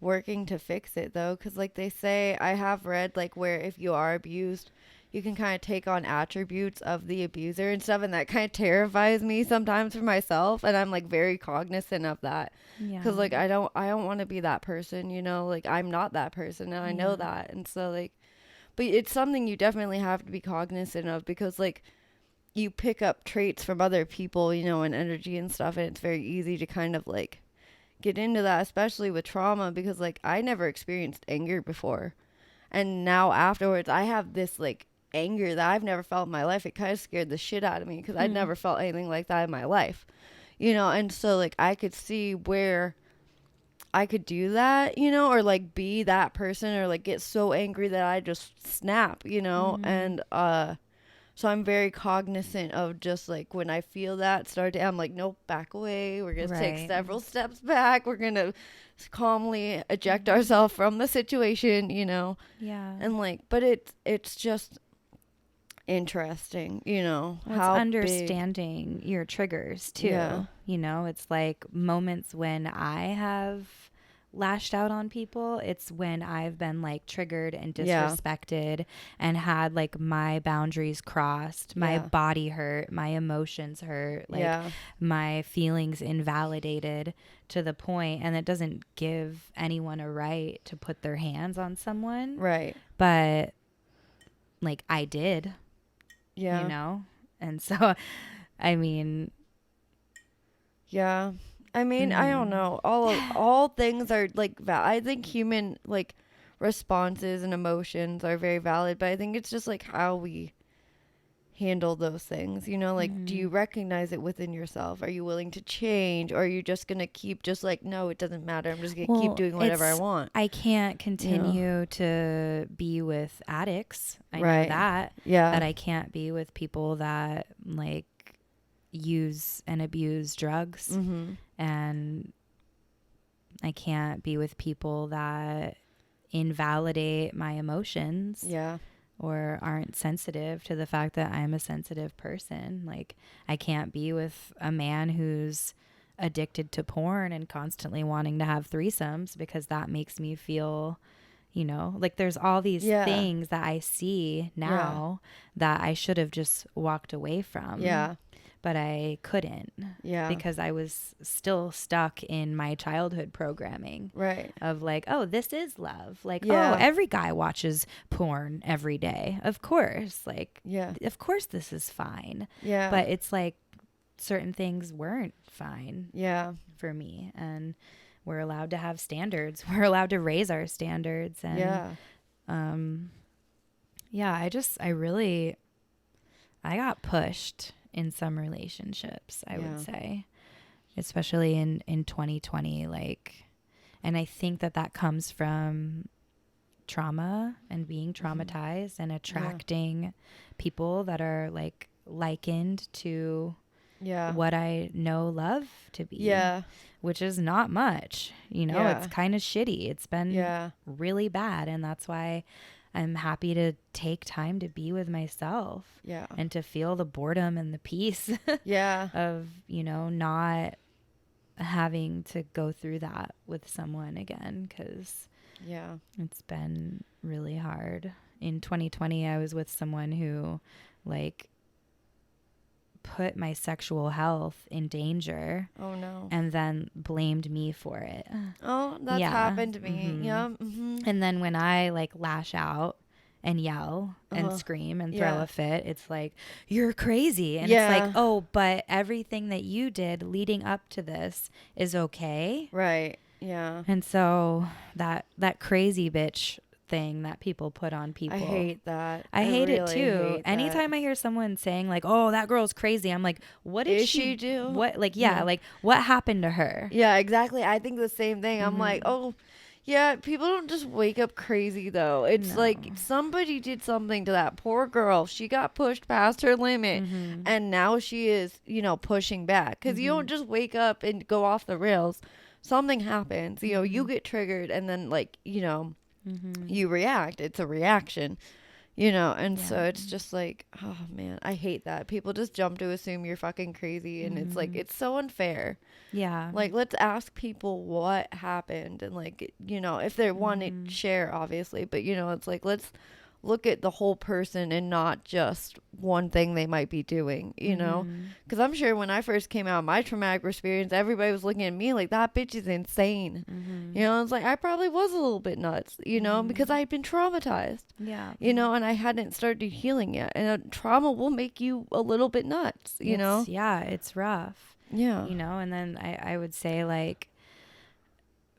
Speaker 1: working to fix it though. Cause like they say, I have read like where if you are abused, you can kind of take on attributes of the abuser and stuff. And that kind of terrifies me sometimes for myself. And I'm like very cognizant of that. Yeah. Cause like, I don't want to be that person, you know, like I'm not that person and I know that. And so like, but it's something you definitely have to be cognizant of because like, you pick up traits from other people, you know, and energy and stuff. And it's very easy to kind of like get into that, especially with trauma, because like I never experienced anger before. And now afterwards, I have this like anger that I've never felt in my life. It kind of scared the shit out of me because I'd never felt anything like that in my life, you know. And so like I could see where I could do that, you know, or like be that person or like get so angry that I just snap, you know. And, so I'm very cognizant of just like when I feel that I'm like, nope, back away. We're going to take several steps back. We're going to calmly eject ourselves from the situation, you know? Yeah. And like, but it's just interesting, you know,
Speaker 2: how understanding your triggers too. Yeah. You know, it's like moments when I have lashed out on people, it's when I've been like triggered and disrespected and had like my boundaries crossed, my body hurt, my emotions hurt, like my feelings invalidated to the point, and it doesn't give anyone a right to put their hands on someone. Right. But like I did. Yeah. You know? And so I mean,
Speaker 1: yeah. I mean, I don't know. All things are like I think human like responses and emotions are very valid, but I think it's just like how we handle those things, you know, like, do you recognize it within yourself? Are you willing to change, or are you just gonna keep just like, no, it doesn't matter, I'm just gonna keep doing whatever I want?
Speaker 2: I can't continue to be with addicts. I know that I can't be with people that like use and abuse drugs, and I can't be with people that invalidate my emotions. Or aren't sensitive to the fact that I'm a sensitive person. Like, I can't be with a man who's addicted to porn and constantly wanting to have threesomes, because that makes me feel, you know, like there's all these things that I see now that I should have just walked away from. But I couldn't, because I was still stuck in my childhood programming, of like, oh, this is love. Like, oh, every guy watches porn every day. Of course. Like, of course this is fine. But it's like certain things weren't fine for me. And we're allowed to have standards. We're allowed to raise our standards. And I got pushed in some relationships, I would say, especially in 2020, like, and I think that comes from trauma and being traumatized and attracting people that are like likened to what I know love to be, which is not much, you know. It's kind of shitty. It's been really bad, and that's why I'm happy to take time to be with myself and to feel the boredom and the peace of, you know, not having to go through that with someone again, because it's been really hard. In 2020, I was with someone who like put my sexual health in danger. Oh no. And then blamed me for it.
Speaker 1: Oh, that's happened to me.
Speaker 2: And then when I like lash out and yell and scream and throw a fit, it's like, you're crazy. And it's like, oh, but everything that you did leading up to this is okay. And so that crazy bitch thing that people put on people,
Speaker 1: I hate that.
Speaker 2: I hate really it too. Anytime I hear someone saying like, oh, that girl's crazy, I'm like, what did she do? What, like, like, what happened to her?
Speaker 1: Exactly. I think the same thing. I'm like, oh yeah, people don't just wake up crazy though. It's like somebody did something to that poor girl. She got pushed past her limit, and now she is, you know, pushing back, because you don't just wake up and go off the rails. Something happens, you know, you get triggered, and then like, you know, you react. It's a reaction, you know. And so it's just like, oh man, I hate that people just jump to assume you're fucking crazy, and it's like, it's so unfair. Like, let's ask people what happened, and like, you know, if they want to share, obviously, but you know, it's like, let's look at the whole person and not just one thing they might be doing, you know, because I'm sure when I first came out of my traumatic experience, everybody was looking at me like, that bitch is insane. You know, it's like, I probably was a little bit nuts, you know, because I had been traumatized, you know, and I hadn't started healing yet, and trauma will make you a little bit nuts, you know.
Speaker 2: It's rough, you know. And then I would say, like,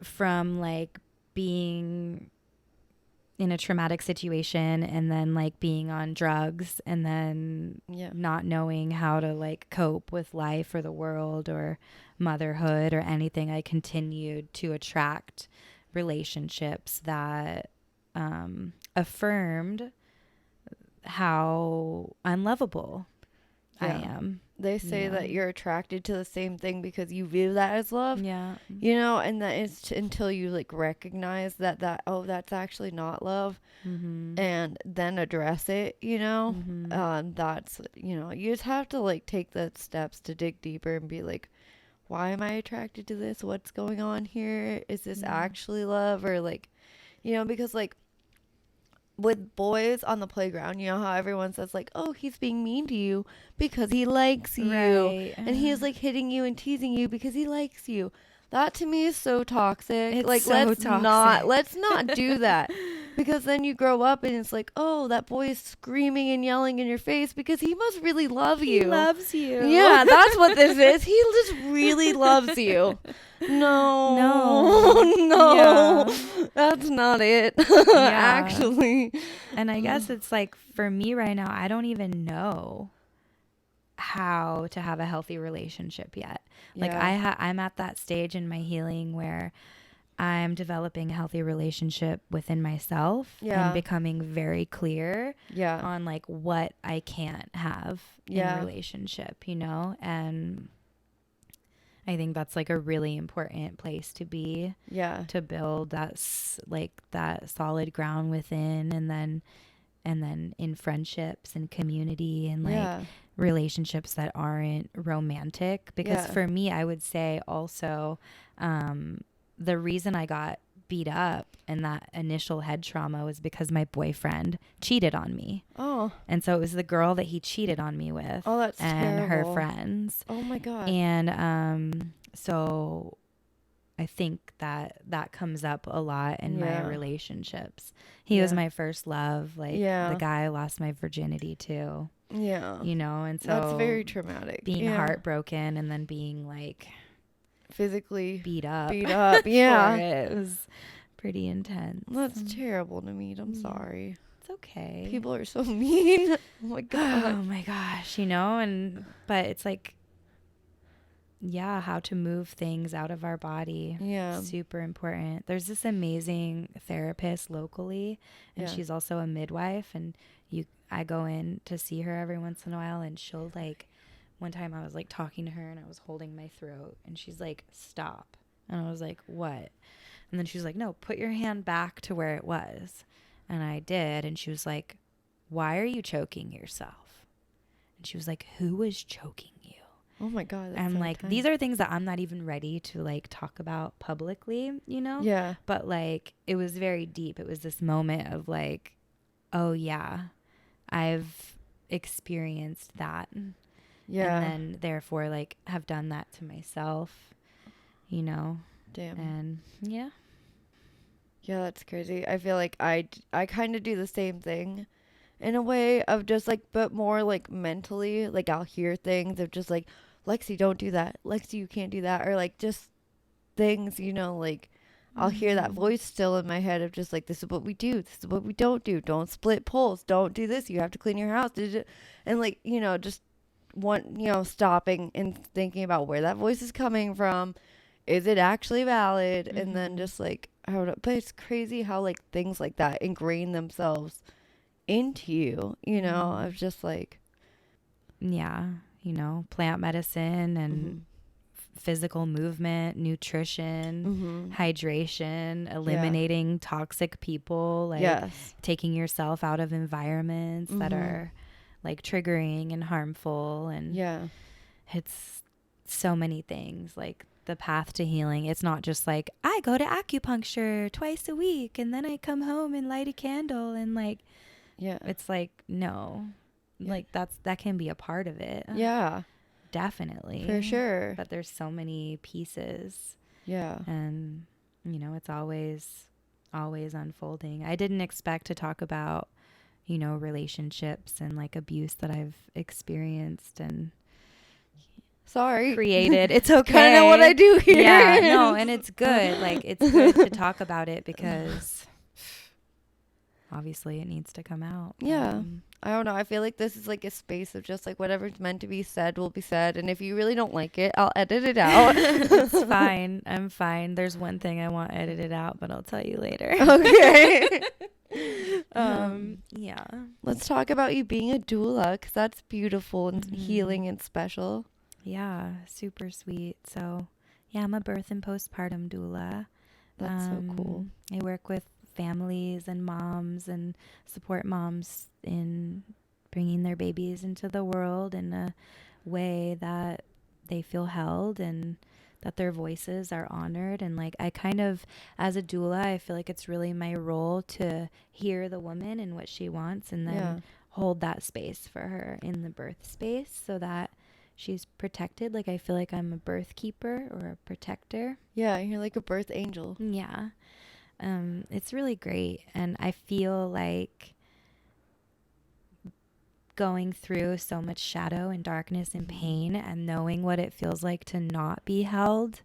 Speaker 2: from like being in a traumatic situation, and then like being on drugs, and then not knowing how to like cope with life or the world or motherhood or anything, I continued to attract relationships that affirmed how unlovable I am.
Speaker 1: They say that you're attracted to the same thing because you view that as love. You know, and that is until you like recognize that oh, that's actually not love, and then address it, you know. That's, you know, you just have to like take the steps to dig deeper and be like, why am I attracted to this? What's going on here? Is this actually love? Or like, you know, because like with boys on the playground, you know how everyone says like, oh, he's being mean to you because he likes you, and he is like hitting you and teasing you because he likes you. That to me is so toxic.
Speaker 2: It's
Speaker 1: like,
Speaker 2: so
Speaker 1: let's
Speaker 2: toxic.
Speaker 1: not do that. Because then you grow up and it's like, oh, that boy is screaming and yelling in your face because he must really love you.
Speaker 2: He loves you.
Speaker 1: Yeah, that's what this is. He just really loves you. No.
Speaker 2: Yeah.
Speaker 1: That's not it.
Speaker 2: Yeah.
Speaker 1: Actually.
Speaker 2: And I guess it's like, for me right now, I don't even know how to have a healthy relationship yet. Like, I'm at that stage in my healing where I'm developing a healthy relationship within myself and becoming very clear on like what I can't have in a relationship, you know? And I think that's like a really important place to be, to build that that solid ground within, and then in friendships and community and like relationships that aren't romantic. Because for me, I would say also, the reason I got beat up and that initial head trauma was because my boyfriend cheated on me. Oh. And so it was the girl that he cheated on me with.
Speaker 1: Oh, that's
Speaker 2: and
Speaker 1: terrible.
Speaker 2: Her friends.
Speaker 1: Oh my God.
Speaker 2: And so I think that comes up a lot in my relationships. He was my first love. Like the guy I lost my virginity to. Yeah. You know, and so
Speaker 1: that's very traumatic.
Speaker 2: Being heartbroken and then being like
Speaker 1: physically
Speaker 2: beat up.
Speaker 1: Yeah.
Speaker 2: It was pretty intense.
Speaker 1: That's terrible to meet. I'm sorry.
Speaker 2: It's okay.
Speaker 1: People are so mean. Oh my God.
Speaker 2: Oh my gosh. You know, but it's like, how to move things out of our body. Yeah. Super important. There's this amazing therapist locally, and she's also a midwife, and I go in to see her every once in a while, and she'll like, one time I was like talking to her and I was holding my throat and she's like, stop. And I was like, what? And then she was like, no, put your hand back to where it was. And I did. And she was like, why are you choking yourself? And she was like, who was choking you?
Speaker 1: Oh my God.
Speaker 2: And
Speaker 1: so
Speaker 2: like, these are things that I'm not even ready to like talk about publicly, you know? Yeah. But like, it was very deep. It was this moment of like, oh yeah, I've experienced that. Yeah. And then therefore like have done that to myself, you know? Damn. And yeah.
Speaker 1: Yeah, that's crazy. I feel like I kind of do the same thing in a way of just like, but more like mentally, like I'll hear things of just like, Lexi, don't do that. Lexi, you can't do that. Or like just things, you know, like I'll hear that voice still in my head of just like, this is what we do. This is what we don't do. Don't split poles. Don't do this. You have to clean your house. And like, you know, just stopping and thinking about where that voice is coming from. Is it actually valid? Mm-hmm. And then just like, but it's crazy how like things like that ingrain themselves into you, you know, of just like.
Speaker 2: Yeah. You know, plant medicine and physical movement, nutrition, hydration, eliminating toxic people, like taking yourself out of environments that are like triggering and harmful. And it's so many things, like the path to healing. It's not just like, I go to acupuncture twice a week and then I come home and light a candle and like, it's like, no, like that can be a part of it. Yeah, definitely,
Speaker 1: for sure.
Speaker 2: But there's so many pieces.
Speaker 1: Yeah.
Speaker 2: And you know, it's always unfolding. I didn't expect to talk about, you know, relationships and like abuse that I've experienced and created. It's okay.
Speaker 1: Kind of what I do here.
Speaker 2: Yeah, no, and it's good. Like, it's good to talk about it because obviously it needs to come out.
Speaker 1: Yeah. I don't know. I feel like this is like a space of just like whatever's meant to be said will be said. And if you really don't like it, I'll edit it out.
Speaker 2: It's fine. I'm fine. There's one thing I want edited out, but I'll tell you later.
Speaker 1: Okay.
Speaker 2: Yeah.
Speaker 1: Let's talk about you being a doula, because that's beautiful and healing and special.
Speaker 2: Yeah. Super sweet. So yeah, I'm a birth and postpartum doula.
Speaker 1: That's so cool.
Speaker 2: I work with families and moms and support moms in bringing their babies into the world in a way that they feel held and that their voices are honored. And like, I kind of, as a doula, I feel like it's really my role to hear the woman and what she wants and then hold that space for her in the birth space so that she's protected. Like, I feel like I'm a birth keeper or a protector.
Speaker 1: Yeah, you're like a birth angel.
Speaker 2: Yeah. It's really great. And I feel like going through so much shadow and darkness and pain and knowing what it feels like to not be held,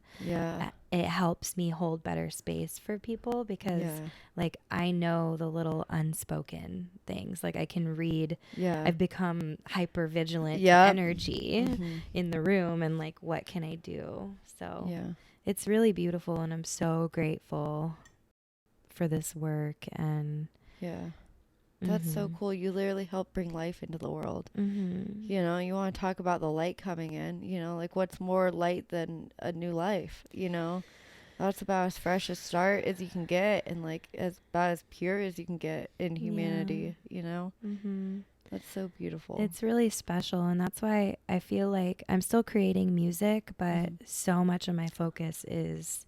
Speaker 2: it helps me hold better space for people because like I know the little unspoken things. Like I can read, I've become hyper vigilant to energy in the room and like what can I do? So it's really beautiful, and I'm so grateful for this work. And
Speaker 1: that's so cool. You literally help bring life into the world. You know, you want to talk about the light coming in, you know, like what's more light than a new life, you know? That's about as fresh a start as you can get, and like as about as pure as you can get in humanity, you know? That's so beautiful.
Speaker 2: It's really special, and that's why I feel like I'm still creating music, but so much of my focus is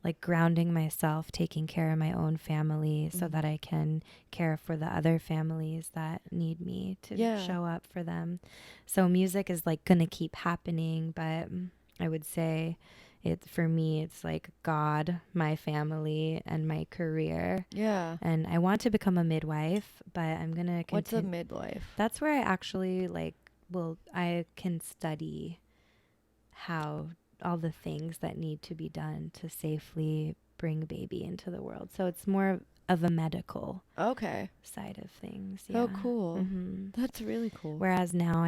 Speaker 2: like grounding myself, taking care of my own family so that I can care for the other families that need me to show up for them. So music is like going to keep happening, but I would say for me, it's like God, my family, and my career.
Speaker 1: Yeah.
Speaker 2: And I want to become a midwife, but I'm going to
Speaker 1: What's a midwife?
Speaker 2: That's where I actually I can study how all the things that need to be done to safely bring a baby into the world. So it's more of a medical side of things.
Speaker 1: So cool. That's really cool.
Speaker 2: Whereas now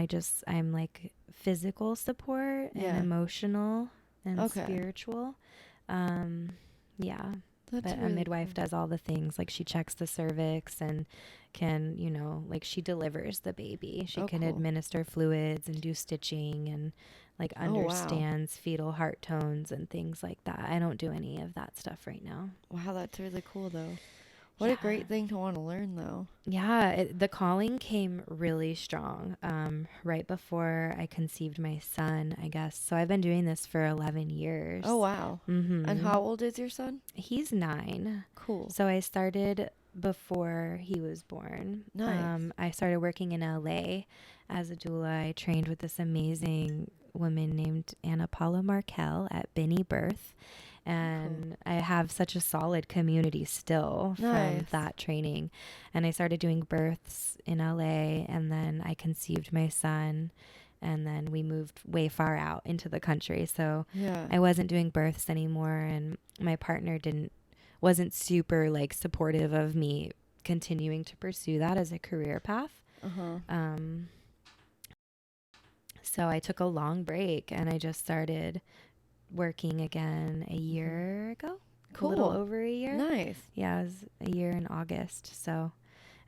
Speaker 2: I'm like physical support and emotional and spiritual. But really a midwife does all the things. Like she checks the cervix and can, you know, like she delivers the baby. She can administer fluids and do stitching and like understands fetal heart tones and things like that. I don't do any of that stuff right now.
Speaker 1: Wow, that's really cool though. What a great thing to want to learn though.
Speaker 2: Yeah, the calling came really strong right before I conceived my son, I guess. So I've been doing this for 11 years.
Speaker 1: Oh, wow. And how old is your son?
Speaker 2: He's 9.
Speaker 1: Cool.
Speaker 2: So I started before he was born.
Speaker 1: Nice.
Speaker 2: I started working in LA as a doula. I trained with this amazing woman named Anna Paula Markel at Binny Birth. And I have such a solid community still from that training. And I started doing births in LA, and then I conceived my son, and then we moved way far out into the country. So I wasn't doing births anymore, and my partner wasn't super like supportive of me continuing to pursue that as a career path. So I took a long break, and I just started working again a year ago.
Speaker 1: Cool.
Speaker 2: A little over a year.
Speaker 1: Nice.
Speaker 2: Yeah, it was a year in August. So,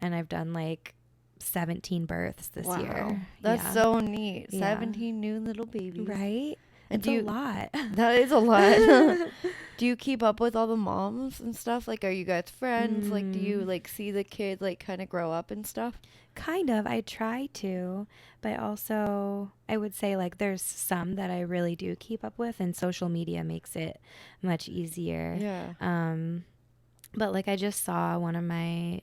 Speaker 2: and I've done like 17 births this year.
Speaker 1: That's so neat. 17 new little babies.
Speaker 2: Right?
Speaker 1: And
Speaker 2: it's a lot.
Speaker 1: That is a lot. Do you keep up with all the moms and stuff? Like, are you guys friends? Like, do you like see the kids like kind of grow up and stuff?
Speaker 2: Kind of. I try to, but also I would say like there's some that I really do keep up with, and social media makes it much easier.
Speaker 1: Yeah.
Speaker 2: But like I just saw one of my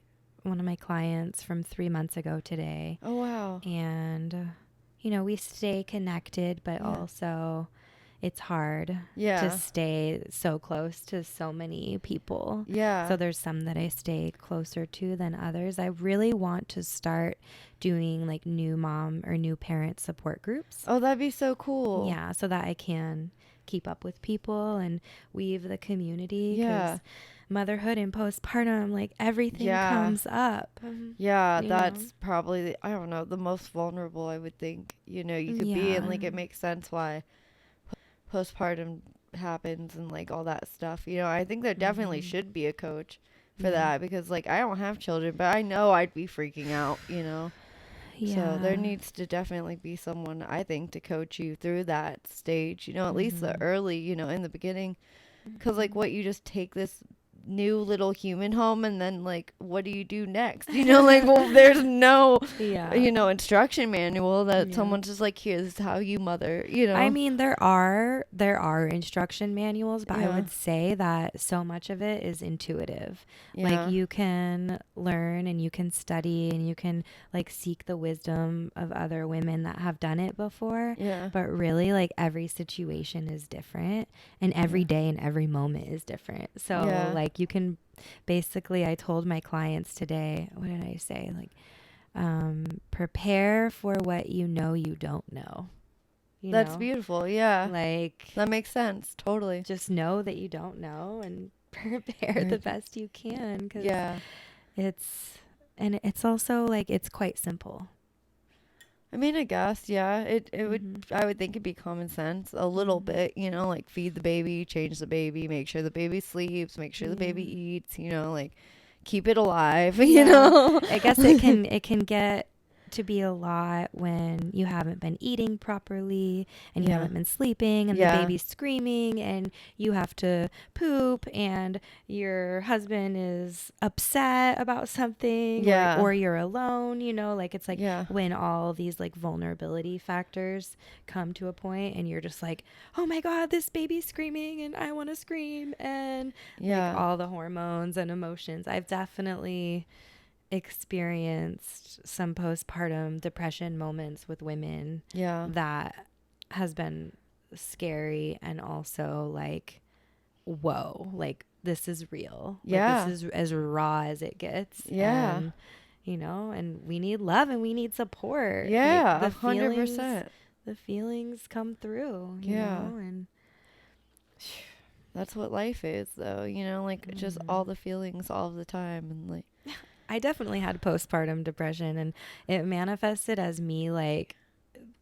Speaker 2: clients from 3 months ago today.
Speaker 1: Oh, wow.
Speaker 2: And you know, we stay connected, but also it's hard to stay so close to so many people.
Speaker 1: Yeah.
Speaker 2: So there's some that I stay closer to than others. I really want to start doing like new mom or new parent support groups.
Speaker 1: Oh, that'd be so cool.
Speaker 2: Yeah, so that I can keep up with people and weave the community. Yeah. Motherhood and postpartum, like everything comes up.
Speaker 1: Yeah, that's probably, I don't know, the most vulnerable I would think, you know, you could be. And like it makes sense why postpartum happens and like all that stuff. You know, I think there definitely should be a coach for that, because like I don't have children, but I know I'd be freaking out, you know. So there needs to definitely be someone, I think, to coach you through that stage, you know, at least the early, you know, in the beginning. Because like what, you just take this new little human home, and then like what do you do next, you know? Like, well, there's no instruction manual that someone's just like, here, this is how you mother, you know.
Speaker 2: I mean, there are instruction manuals, but I would say that so much of it is intuitive. Like, you can learn and you can study and you can like seek the wisdom of other women that have done it before, but really like every situation is different, and every day and every moment is different. So like, you can basically, I told my clients today, what did I say? Like, prepare for what you don't know.
Speaker 1: That's beautiful. Yeah.
Speaker 2: Like,
Speaker 1: that makes sense. Totally.
Speaker 2: Just know that you don't know and prepare the best you can. 'Cause it's also like, it's quite simple.
Speaker 1: I mean, I guess, it would, I would think it'd be common sense a little bit, you know, like feed the baby, change the baby, make sure the baby sleeps, make sure the baby eats, you know, like keep it alive, you know.
Speaker 2: I guess it can get to be a lot when you haven't been eating properly and you haven't been sleeping, and the baby's screaming and you have to poop and your husband is upset about something, or you're alone, you know, like it's like when all these like vulnerability factors come to a point and you're just like, oh my God, this baby's screaming and I want to scream, and like all the hormones and emotions. I've definitely experienced some postpartum depression moments with women that has been scary, and also like, whoa, like this is real. Like, this is as raw as it gets. And, you know, and we need love and we need support.
Speaker 1: Like,
Speaker 2: the
Speaker 1: 100%.
Speaker 2: The feelings come through, you know, and
Speaker 1: that's what life is, though, you know, like just all the feelings all the time. And like,
Speaker 2: I definitely had postpartum depression, and it manifested as me like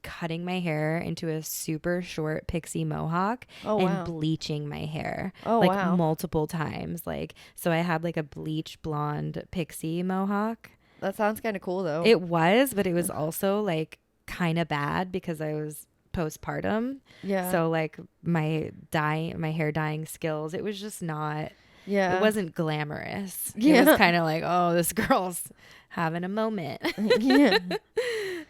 Speaker 2: cutting my hair into a super short pixie mohawk and bleaching my hair multiple times. Like, so I had like a bleach blonde pixie mohawk.
Speaker 1: That sounds kind of cool though.
Speaker 2: It was, but it was also like kind of bad because I was postpartum. Yeah. So like my hair dyeing skills, it was just not. Yeah. It wasn't glamorous. It was kind of like, oh, this girl's having a moment.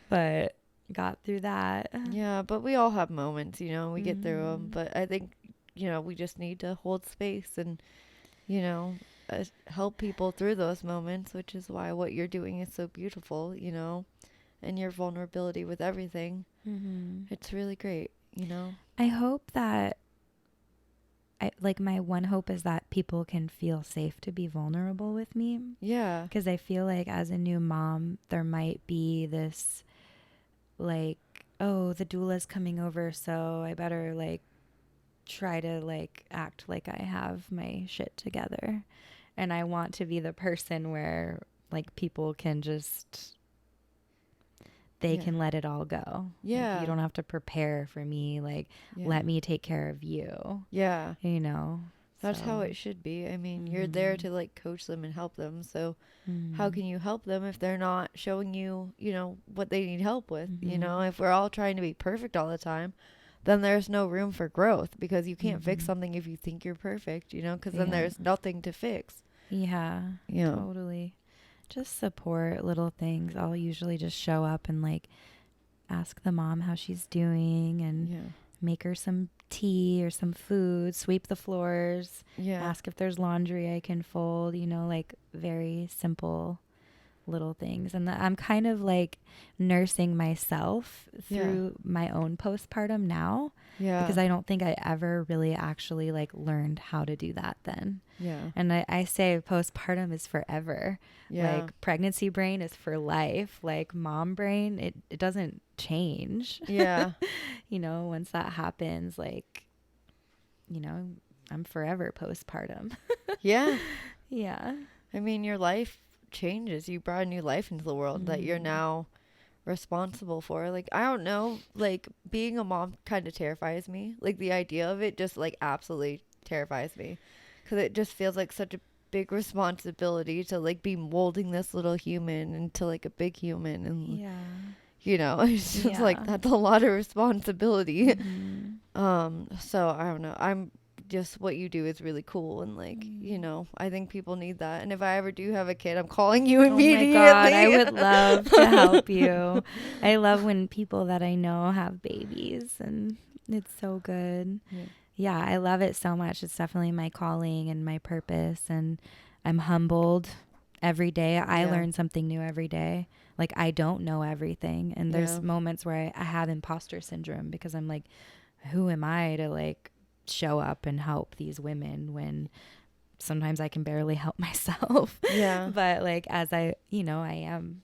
Speaker 2: But got through that.
Speaker 1: Yeah, but we all have moments, you know, we get through them. But I think, you know, we just need to hold space and, you know, help people through those moments, which is why what you're doing is so beautiful, you know, and your vulnerability with everything. It's really great, you know.
Speaker 2: I hope that my one hope is that people can feel safe to be vulnerable with me. Yeah. Because I feel like as a new mom, there might be this like, oh, the doula's coming over, so I better like try to like act like I have my shit together. And I want to be the person where like people can just, they can let it all go. Yeah. Like, you don't have to prepare for me. Like, let me take care of you. Yeah. You know?
Speaker 1: That's how it should be. I mean, you're there to like coach them and help them. So how can you help them if they're not showing you, you know, what they need help with? You know, if we're all trying to be perfect all the time, then there's no room for growth, because you can't fix something if you think you're perfect, you know, because then there's nothing to fix.
Speaker 2: Yeah. Yeah. Totally. Just support little things. I'll usually just show up and like ask the mom how she's doing and make her some tea or some food, sweep the floors, ask if there's laundry I can fold, you know, like very simple little things. And I'm kind of like nursing myself through my own postpartum now, because I don't think I ever really actually like learned how to do that then. And I say postpartum is forever. Like pregnancy brain is for life. Like mom brain, it doesn't change. You know, once that happens, like, you know, I'm forever postpartum. Yeah.
Speaker 1: I mean, your life changes. You brought a new life into the world that you're now responsible for. Like, I don't know, like being a mom kind of terrifies me. Like the idea of it just like absolutely terrifies me, because it just feels like such a big responsibility to like be molding this little human into like a big human. And you know, it's just like, that's a lot of responsibility. So I don't know, I'm just what you do is really cool. And like, you know, I think people need that. And if I ever do have a kid, I'm calling you immediately.
Speaker 2: Oh my God, I would love to help you. I love when people that I know have babies, and it's so good. Yeah, I love it so much. It's definitely my calling and my purpose, and I'm humbled every day. I learn something new every day. Like, I don't know everything, and there's moments where I have imposter syndrome because I'm like, who am I to like show up and help these women when sometimes I can barely help myself. But like, as I'm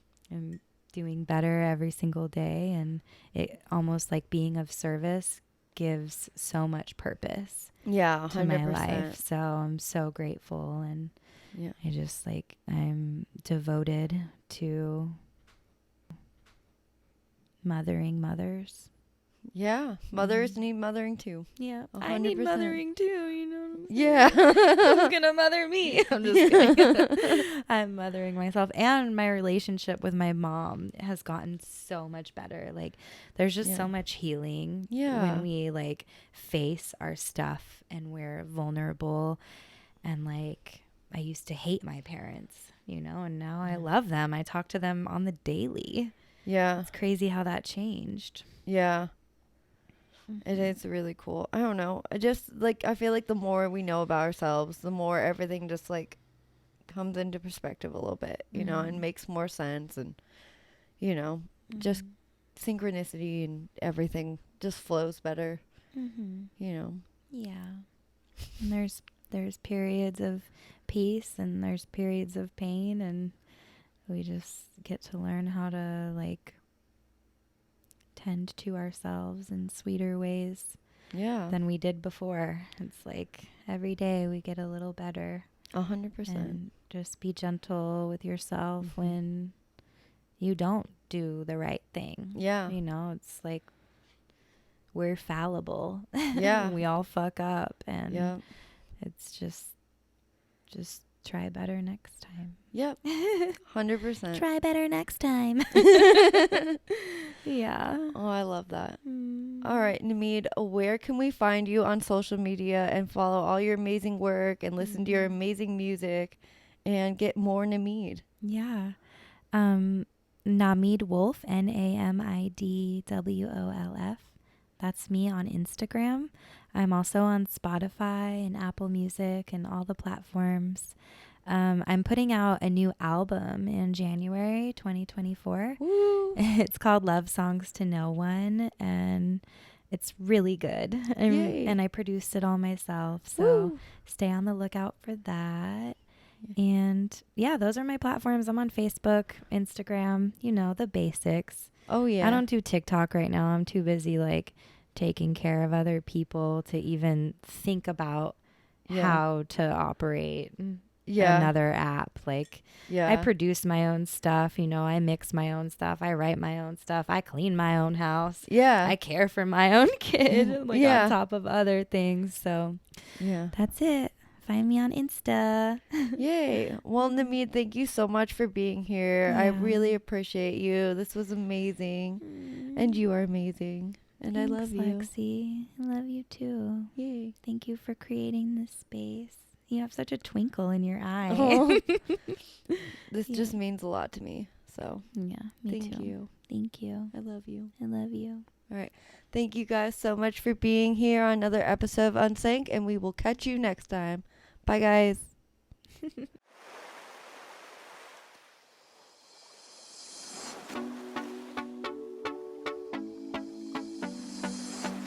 Speaker 2: doing better every single day, and it almost like being of service gives so much purpose to
Speaker 1: 100%.
Speaker 2: my life. So I'm so grateful, and I just like, I'm devoted to mothering mothers.
Speaker 1: Mothers need mothering too.
Speaker 2: 100%.
Speaker 1: I
Speaker 2: need mothering too, you know.
Speaker 1: Who's
Speaker 2: gonna mother me? I'm just kidding. I'm mothering myself, and my relationship with my mom has gotten so much better. Like, there's just so much healing when we like face our stuff and we're vulnerable. And like, I used to hate my parents, you know, and now I love them. I talk to them on the daily. It's crazy how that changed.
Speaker 1: It is really cool. I don't know. I just like, I feel like the more we know about ourselves, the more everything just like comes into perspective a little bit, you know, and makes more sense. And, you know, just synchronicity and everything just flows better, you know.
Speaker 2: And there's periods of peace, and there's periods of pain, and we just get to learn how to like tend to ourselves in sweeter ways than we did before. It's like every day we get a little better.
Speaker 1: 100%.
Speaker 2: And just be gentle with yourself when you don't do the right thing. You know, it's like, we're fallible. We all fuck up, and it's just try better next time.
Speaker 1: 100%.
Speaker 2: Try better next time.
Speaker 1: Oh, I love that. All right, Namid, where can we find you on social media and follow all your amazing work and listen to your amazing music and get more Namid?
Speaker 2: Namid Wolf, NAMIDWOLF. That's me on Instagram. I'm also on Spotify and Apple Music and all the platforms. I'm putting out a new album in January 2024.
Speaker 1: Woo.
Speaker 2: It's called Love Songs to No One, and it's really good. And I produced it all myself, so stay on the lookout for that. And those are my platforms. I'm on Facebook, Instagram, you know, the basics. I don't do TikTok right now. I'm too busy like taking care of other people to even think about how to operate another app. Like, I produce my own stuff, you know, I mix my own stuff, I write my own stuff, I clean my own house, I care for my own kid, like on top of other things. So that's it. Find me on Insta.
Speaker 1: Yay. Well, Namid, thank you so much for being here. I really appreciate you. This was amazing. And you are amazing. And
Speaker 2: Thanks,
Speaker 1: I love you.
Speaker 2: Lexi. I love you too.
Speaker 1: Yay.
Speaker 2: Thank you for creating this space. You have such a twinkle in your eye.
Speaker 1: Oh. This just means a lot to me. So
Speaker 2: me
Speaker 1: thank
Speaker 2: too.
Speaker 1: you.
Speaker 2: Thank you.
Speaker 1: I love you.
Speaker 2: I love you.
Speaker 1: All right. Thank you guys so much for being here on another episode of Unsank, and we will catch you next time. Bye, guys.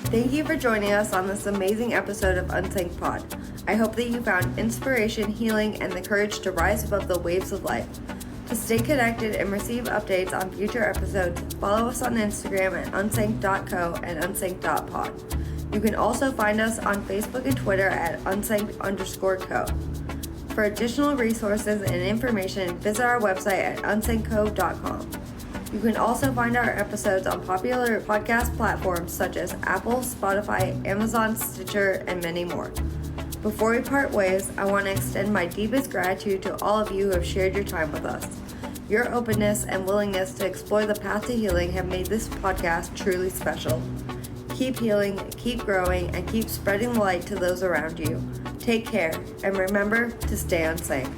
Speaker 1: Thank you for joining us on this amazing episode of Unsank Pod. I hope that you found inspiration, healing, and the courage to rise above the waves of life. To stay connected and receive updates on future episodes, follow us on Instagram at unsank.co and unsank.pod. You can also find us on Facebook and Twitter at unsank_co. For additional resources and information, visit our website at unsankco.com. You can also find our episodes on popular podcast platforms such as Apple, Spotify, Amazon, Stitcher, and many more. Before we part ways, I want to extend my deepest gratitude to all of you who have shared your time with us. Your openness and willingness to explore the path to healing have made this podcast truly special. Keep healing, keep growing, and keep spreading the light to those around you. Take care, and remember to stay unsank.